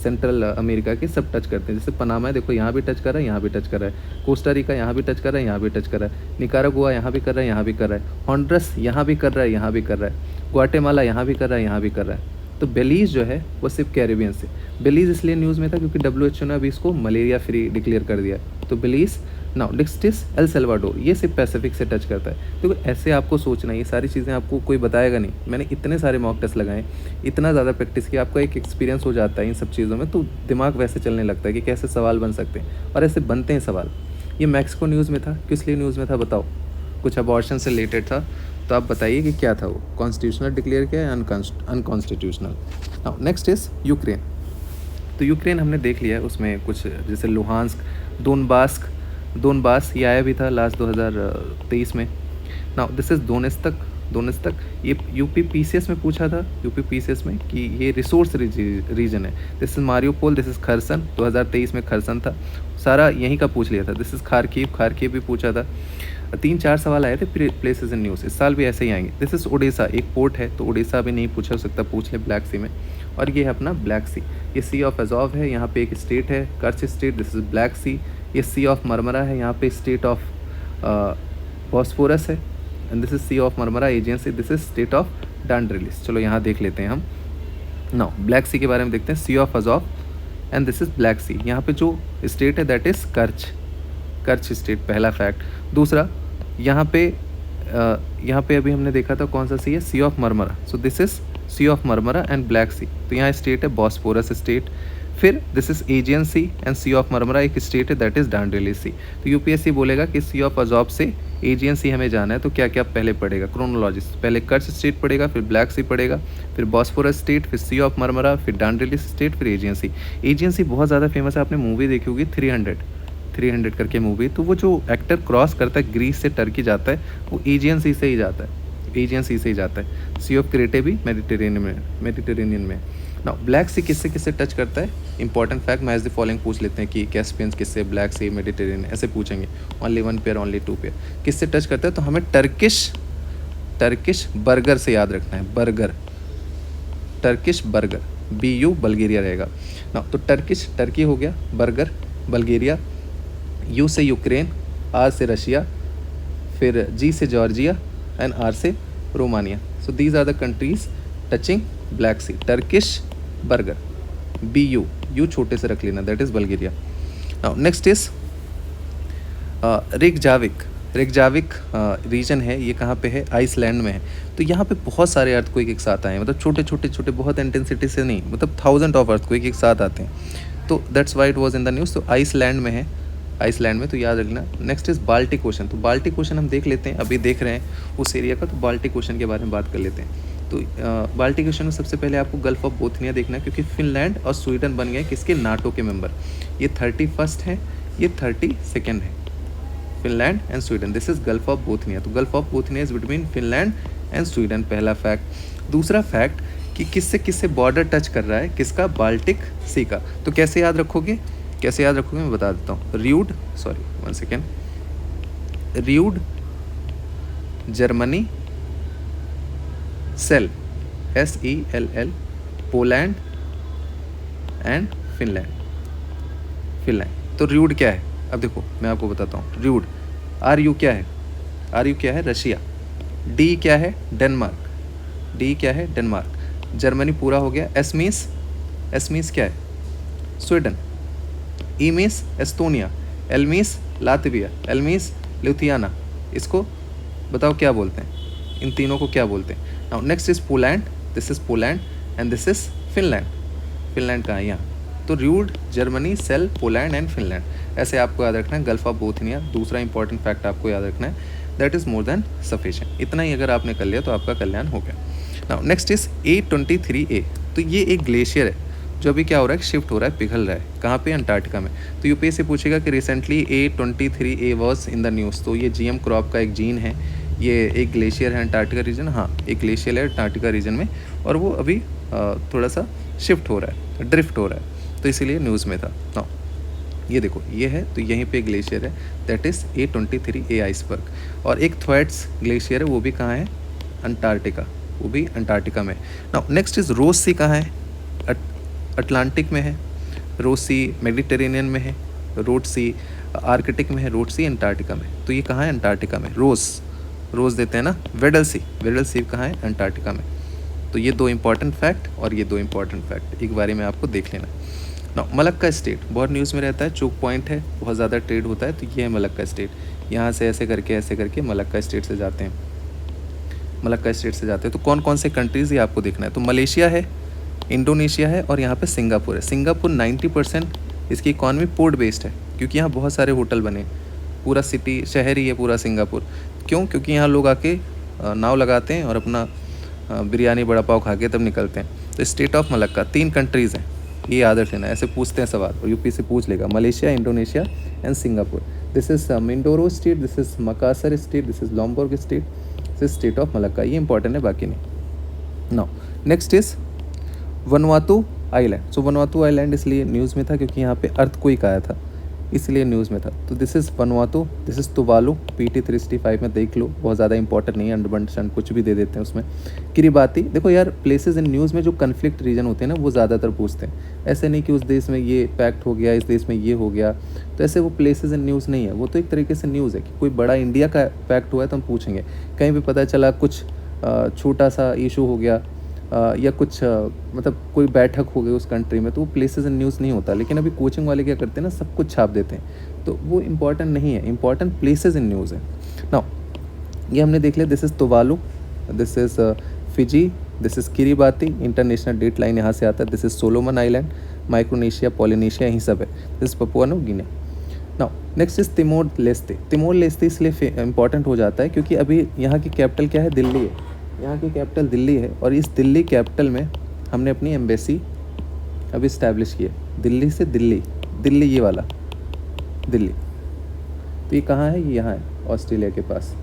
S1: सेंट्रल अमेरिका के सब टच करते हैं। जैसे पनामा है, देखो यहाँ भी टच कर रहा है, यहाँ भी टच कर रहा है। कोस्टा रिका यहाँ भी टच कर रहा है, यहाँ भी टच कर रहा है। निकारागुआ यहाँ भी कर रहा है, यहाँ भी कर रहा है। हॉन्डुरस यहाँ भी कर रहा है, यहाँ भी कर रहा है। ग्वाटेमाला यहाँ भी कर रहा है, यहाँ भी कर रहा है। तो बेलीज़ जो है वो सिर्फ कैरिबियन से। बेलीज़ इसलिए न्यूज़ में था क्योंकि WHO ने अभी इसको मलेरिया फ्री डिक्लेयर कर दिया। तो Belize. Now next is El Salvador, ये सिर्फ पैसिफिक से टच करता है। तो ऐसे आपको सोचना है, ये सारी चीज़ें आपको कोई बताएगा नहीं। मैंने इतने सारे मॉक टेस्ट लगाए, इतना ज़्यादा प्रैक्टिस किया, आपका एक एक्सपीरियंस हो जाता है इन सब चीज़ों में, तो दिमाग वैसे चलने लगता है कि कैसे सवाल बन सकते हैं, और ऐसे बनते हैं सवाल। ये मैक्सिको न्यूज़ में था, किस लिए न्यूज़ में था बताओ? कुछ अबॉर्शन से रिलेटेड था, तो आप बताइए कि क्या था वो, कॉन्स्टिट्यूशनल डिक्लेयर किया या unconstitutional. Now next is Ukraine. तो यूक्रेन हमने देख लिया है, उसमें कुछ जैसे लुहांस्क, दोनबास ये आया भी था लास्ट 2023 में। Now this is Donetsk. ये यूपीपीसीएस में पूछा था, यूपीपीसीएस में कि ये रिसोर्स रीजन है। This is Mariupol, this is Kherson, 2023 में खरसन था, सारा यहीं का पूछ लिया था। दिस इज़ खारकीव भी पूछा था। 3-4 सवाल आए थे प्लेसेस इन न्यूज़, इस साल भी ऐसे ही आएंगे। दिस इज़ ओडिशा, एक पोर्ट है, तो ओडिशा भी नहीं पूछा, हो सकता पूछ ले ब्लैक सी में। और ये है अपना ब्लैक सी, ये सी ऑफ अजॉव है, यहाँ पे एक स्टेट है Kerch state, this is Black sea. ये सी ऑफ मरमरा है, यहाँ पे स्टेट ऑफ बॉस्फोरस है, and this is sea of Marmara agency, this is state of Dardanelles. चलो यहाँ देख लेते हैं हम। नाउ ब्लैक सी के बारे में देखते हैं, sea of Azov and this is Black sea. यहाँ पे जो स्टेट है दैट इज़ कर्च स्टेट, पहला फैक्ट। दूसरा, यहाँ पे अभी हमने देखा था कौन सा सी है, sea of Marmara. So this is sea of Marmara and Black sea, तो यहाँ स्टेट है बॉस्फोरस स्टेट। फिर this is Aegean sea and sea of Marmara एक स्टेट है दैट इज डांड्रिलिस सी। तो यूपीएससी बोलेगा कि सी ऑफ अजॉब से एजियन सी हमें जाना है, तो क्या क्या पहले पड़ेगा, क्रोनोलॉजी, पहले कर्च स्टेट पड़ेगा, फिर ब्लैक सी पड़ेगा, फिर बॉस्फोरस स्टेट, फिर सी ऑफ मरमरा, फिर डांड्रिलिस स्टेट, फिर एजियन सी। एजियन सी बहुत ज़्यादा फेमस है, आपने मूवी देखी होगी 300 करके मूवी, तो वो जो एक्टर क्रॉस करता है ग्रीस से टर्की जाता है, वो एजियन सी से ही जाता है। सी ऑफ क्रेटे भी मेडिटेरेनियन में। ना ब्लैक सी किससे टच करता है, important fact, match the following पूछ लेते हैं कि कैस्पियन किससे, ब्लैक सी, मेडिटेरेनियन, ऐसे पूछेंगे। ओनली 1 पेयर, ओनली 2 पेयर, किससे टच करता है, तो हमें टर्किश बर्गर से याद रखना है, टर्किश बर्गर, BU बल्गेरिया रहेगा ना। तो टर्की हो गया, बर्गर बल्गेरिया, U से यूक्रेन, R से रशिया, फिर G से जॉर्जिया एंड R से Romania. So these are the countries touching Black Sea. Turkish burger, BU, U छोटे से रख लेना, that is Bulgaria. Now next is Reykjavik region है, ये कहाँ पे है, आइसलैंड में है। तो यहाँ पे बहुत सारे अर्थक्वेक एक साथ आए हैं, मतलब छोटे बहुत इंटेंसिटी से नहीं, मतलब 1000 ऑफ अर्थक्वेक एक साथ आते हैं, तो that's why it was in the news. तो आइसलैंड में, तो याद रखना। Next is Baltic ocean. तो बाल्टिक ओशन हम देख लेते हैं, अभी देख रहे हैं उस एरिया का, तो बाल्टिक ओशन के बारे में बात कर लेते हैं। तो बाल्टिक ओशन में सबसे पहले आपको गल्फ ऑफ बोथनिया देखना है, क्योंकि फिनलैंड और स्वीडन बन गए किसके, नाटो के मेंबर। ये 31st है, ये 32nd है, Finland and Sweden. This is gulf of Bothnia. तो gulf of Bothnia is between Finland and Sweden, पहला फैक्ट। दूसरा फैक्ट कि किससे बॉर्डर टच कर रहा है, किसका, बाल्टिक सी का। तो कैसे याद रखोगे मैं बता देता हूँ। Rude Germany, sell, SELL, Poland and Finland. तो र्यूड क्या है, अब देखो मैं आपको बताता हूँ। र्यूड, RU क्या है, रशिया। D क्या है, डेनमार्क। जर्मनी पूरा हो गया। एस मीन्स क्या है, Sweden. E means Estonia. L means Latvia. L means Lithuania. इसको बताओ क्या बोलते हैं, इन तीनों को क्या बोलते हैं। Now next is Poland, this is Poland and this is Finland कहाँ है, यहाँ। तो rude, Germany, sell, Poland and Finland, ऐसे आपको याद रखना है। गल्फ ऑफ बोथनिया दूसरा इंपॉर्टेंट फैक्ट आपको याद रखना है, that is more than sufficient. इतना ही अगर आपने कर लिया तो आपका कल्याण हो गया। Now next is A23A। तो ये एक ग्लेशियर है जो अभी क्या हो रहा है, शिफ्ट हो रहा है, पिघल रहा है, कहाँ पे, अंटार्कटिका में। तो यूपीएससी पूछेगा कि recently A23A was in the news. तो ये GM क्रॉप का एक जीन है, ये एक ग्लेशियर है अंटार्कटिका रीजन, हाँ एक ग्लेशियर है अंटार्कटिका रीजन में, और वो अभी थोड़ा सा शिफ्ट हो रहा है, ड्रिफ्ट हो रहा है, तो इसीलिए न्यूज़ में था। हाँ ये देखो ये है, तो यहीं पे ग्लेशियर है, दैट इज़ A23A आइसबर्ग। और एक थ्वेट्स ग्लेशियर है, वो भी कहाँ है, अंटार्कटिका, वो भी अंटार्कटिका में। नाउ नेक्स्ट इज़ रोज सी, कहाँ है, अटलांटिक में है, रोज सी मेडिटेरेनियन में है, रोड सी आर्कटिक में है, रोड सी अंटार्कटिका में। तो ये कहाँ है, अंटार्कटिका में। रोज देते हैं ना, वेडल सी कहाँ है, अंटार्कटिका में। तो ये दो इंपॉर्टेंट फैक्ट और ये दो इंपॉर्टेंट फैक्ट एक बारे में आपको देख लेना। ना मलक्का स्टेट बहुत न्यूज़ में रहता है, चोक पॉइंट है, बहुत ज़्यादा ट्रेड होता है, तो ये है मलक्का स्टेट। यहाँ से ऐसे करके मलक्का स्टेट से जाते हैं, मलक्का स्टेट से जाते हैं। तो कौन कौन से कंट्रीज़ ये आपको देखना है, तो मलेशिया है, इंडोनेशिया है, और यहाँ पे सिंगापुर है। सिंगापुर 90% इसकी इकॉनमी पोर्ट बेस्ड है, क्योंकि यहाँ बहुत सारे होटल बने, पूरा सिटी शहर ही है पूरा सिंगापुर। क्यों, क्योंकि यहाँ लोग आके नाव लगाते हैं और अपना बिरयानी बड़ा पाव खा के तब निकलते हैं। तो स्टेट ऑफ मलक्का 3 कंट्रीज़ हैं, ये याद रखना, ऐसे पूछते हैं सवाल और यूपी से पूछ लेगा, Malaysia, Indonesia and Singapore. This is Mindoro state, this is Makassar state, this is Lombok state, this is state of Malacca. ये इंपॉर्टेंट है, बाकी नहीं। Now next is Vanuatu island. So Vanuatu island इसलिए न्यूज़ में था क्योंकि यहाँ पे अर्थक्वेक आया था, इसलिए न्यूज़ में था। तो this is Vanuatu, this is Tuvalu, PT 365 में देख लो, बहुत ज़्यादा इंपॉर्टेंट नहीं है, अंडरस्टैंड कुछ भी दे देते हैं उसमें। किरिबाती, देखो यार प्लेसेस इन न्यूज़ में जो कन्फ्लिक्ट रीजन होते हैं ना, वो ज़्यादातर पूछते हैं। ऐसे नहीं कि उस देश में ये पैक्ट हो गया, इस देश में ये हो गया, तो ऐसे वो प्लेसेस इन न्यूज़ नहीं है, वो तो एक तरीके से न्यूज़ है कि कोई बड़ा इंडिया का पैक्ट हुआ है तो हम पूछेंगे। कहीं भी पता चला कुछ छोटा सा इशू हो गया या कुछ मतलब कोई बैठक हो गई उस कंट्री में, तो वो प्लेसेस इन न्यूज़ नहीं होता। लेकिन अभी कोचिंग वाले क्या करते हैं ना, सब कुछ छाप देते हैं, तो वो इंपॉर्टेंट नहीं है, इंपॉर्टेंट प्लेसेस इन न्यूज़ है। नाउ ये हमने देख लिया, this is Tuvalu, this is Fiji, this is Kiribati, international date line यहाँ से आता है, this is Solomon island, Micronesia, Polynesia, यही सब है, this Papua New Guinea. Now next is Timor Leste. Timor Leste इसलिए इंपॉर्टेंट हो जाता है क्योंकि अभी यहाँ की कैपिटल क्या है, दिल्ली है, यहाँ की कैपिटल दिल्ली है, और इस दिल्ली कैपिटल में हमने अपनी एम्बेसी अभी इस्टेब्लिश की है। दिल्ली से दिल्ली ये वाला दिल्ली, तो ये कहाँ है, ये यहाँ है, ऑस्ट्रेलिया के पास,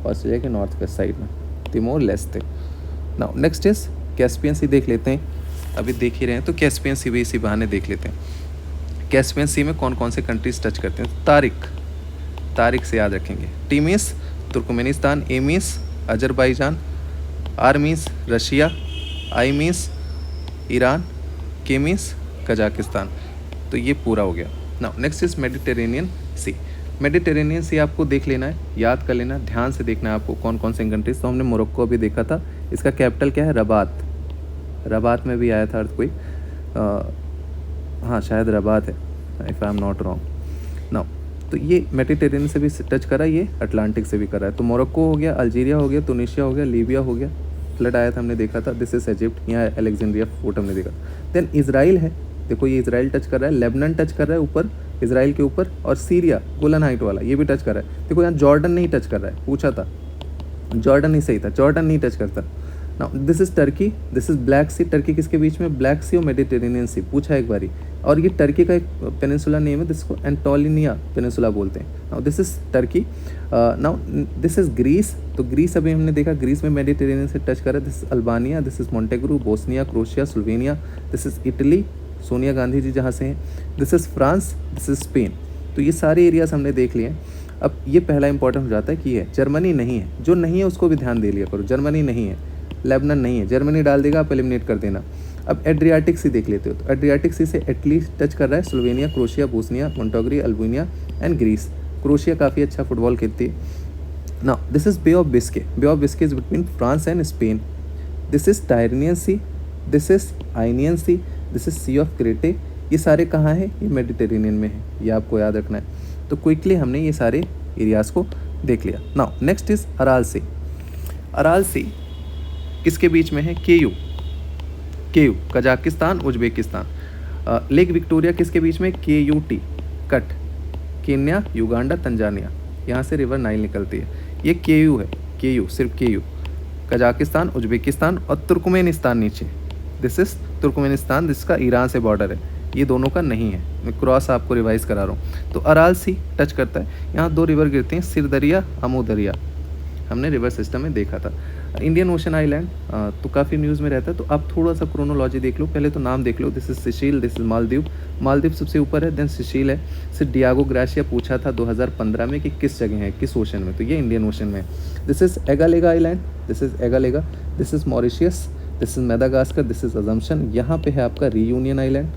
S1: ऑस्ट्रेलिया के नॉर्थ वेस्ट साइड में, Timor Leste. Now next is Caspian sea, देख लेते हैं, अभी देख ही रहे हैं तो कैस्पियन सी भी इसी बहाने देख लेते हैं। कैस्पियन सी में कौन कौन से कंट्रीज टच करते हैं, तारिक से याद रखेंगे। T means Turkmenistan, A means Azerbaijan, R means Russia, I means Iran, K means Kazakhstan. तो ये पूरा हो गया। Now next is Mediterranean sea. Mediterranean sea आपको देख लेना है, याद कर लेना, ध्यान से देखना है आपको कौन कौन से कंट्रीज। तो हमने मोरक्को अभी देखा था, इसका कैपिटल क्या है, रबात में भी आया था अर्थक्वेक, हाँ शायद रबात है, if I am not wrong. Now तो ये मेडिटेरेनियन से भी टच करा, ये अटलांटिक से भी करा है। तो मोरक्को हो गया, अल्जीरिया हो गया, तुनिशिया हो गया, लीबिया हो गया, फ्लड आया था हमने देखा था, दिस इज इजिप्ट, यहाँ अलेक्जेंड्रिया फोर्ट हमने देखा। देन इजराइल है, देखो ये इजराइल टच कर रहा है, लेबनान टच कर रहा है ऊपर इजराइल के ऊपर, और सीरिया गोलन हाइट वाला ये भी टच कर रहा है। देखो यहाँ जॉर्डन नहीं टच कर रहा है, पूछा था जॉर्डन ही सही था, जॉर्डन नहीं टच करता। Now this is Turkey, this is Black Sea, Turkey किसके बीच में, ब्लैक सी और मेडिटेरेनियन सी, पूछा एक बारी। और ये टर्की का एक पेनिनसुला नेम है, जिसको एंटोलिनिया पेनिनसुला बोलते हैं। Now this is Turkey. Now this is Greece, तो ग्रीस अभी हमने देखा, ग्रीस में मेडिटेरेनियन से टच कर रहा है। This is Albania, this is Montenegro, Bosnia, Croatia, Slovenia, this is Italy, Sonia Gandhi ji जहाँ से हैं, this is France, this is Spain. तो ये सारे एरियाज हमने देख लिए हैं। अब ये पहला इंपॉर्टेंट हो जाता है कि ये जर्मनी नहीं है, जो नहीं है उसको भी ध्यान दे लिया करो, जर्मनी नहीं है, लेबनान नहीं है, जर्मनी डाल देगा आप एलिमिनेट कर देना। अब एड्रियाटिक सी देख लेते हो, तो एड्रियाटिक सी से एटली टच कर रहा है, Slovenia, Croatia, Bosnia, Montenegro, Albania and Greece. Croatia काफ़ी अच्छा फुटबॉल खेलती है। Now this is bay of Biscay, bay of Biscay is between France and Spain. This is Tyrrhenian sea, this is Ionian sea, this is sea of Crete. ये सारे कहाँ हैं, ये मेडिटेरेनियन में है, ये आपको याद रखना है। तो क्विकली हमने ये सारे एरियाज़ को देख लिया। Now next is Aral sea. Aral sea किसके बीच में है, K U Kazakhstan, Uzbekistan. Lake Victoria किसके बीच में, KUT cut, Kenya, Uganda, Tanzania, यहाँ से रिवर नाइल निकलती है। ये KU है, KU सिर्फ KU, कजाकिस्तान, उज्बेकिस्तान और तुर्कमेनिस्तान नीचे। दिस इज तुर्कमेनिस्तान, जिसका ईरान से बॉर्डर है, ये दोनों का नहीं है, मैं क्रॉस आपको रिवाइज करा रहा हूँ। तो अराल सी टच करता है, यहाँ 2 रिवर गिरते हैं, सिर दरिया, अमू दरिया, हमने रिवर सिस्टम में देखा था। इंडियन ओशन आइलैंड तो काफ़ी न्यूज़ में रहता है, तो आप थोड़ा-सा क्रोनोलॉजी देख लो। पहले तो नाम देख लो, this is Seychelles, this is Maldives. Maldives सबसे ऊपर है, देन सिसिल है। फिर डियागो ग्राशिया पूछा था 2015 में कि किस जगह है, किस ओशन में, तो ये इंडियन ओशन में है। This is Agalega island, this is Agalega. This is Mauritius, this is Madagascar, this is Assumption. यहाँ पे है आपका रियूनियन आइलैंड,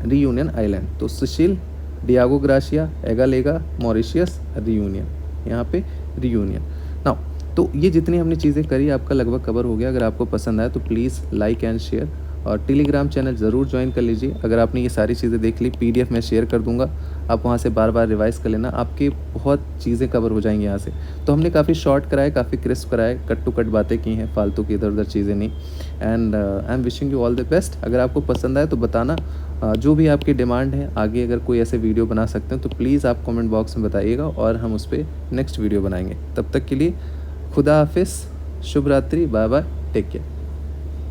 S1: रियूनियन आइलैंड। तो Seychelles, Diego Garcia, Agalega, Mauritius, Reunion. यहाँ पे रियूनियन। नाउ तो ये जितनी हमने चीज़ें करी आपका लगभग कवर हो गया। अगर आपको पसंद आया तो प्लीज़ लाइक एंड शेयर, और टेलीग्राम चैनल ज़रूर ज्वाइन कर लीजिए। अगर आपने ये सारी चीज़ें देख ली, पीडीएफ मैं शेयर कर दूंगा, आप वहाँ से बार बार रिवाइज़ कर लेना, आपकी बहुत चीज़ें कवर हो जाएंगी यहाँ से। तो हमने काफ़ी शॉर्ट कराए, काफ़ी क्रिस्प कराए, कट टू कट बातें की हैं, फालतू की इधर उधर चीज़ें नहीं। And I am wishing you all the best. अगर आपको पसंद आए तो बताना, जो भी आपकी डिमांड है आगे अगर कोई ऐसे वीडियो बना सकते हैं तो प्लीज़ आप कमेंट बॉक्स में बताइएगा, और हम उस पर नेक्स्ट वीडियो बनाएंगे। तब तक के लिए खुदा हाफिज़, शुभ रात्रि, बाय बाय, टेक केयर।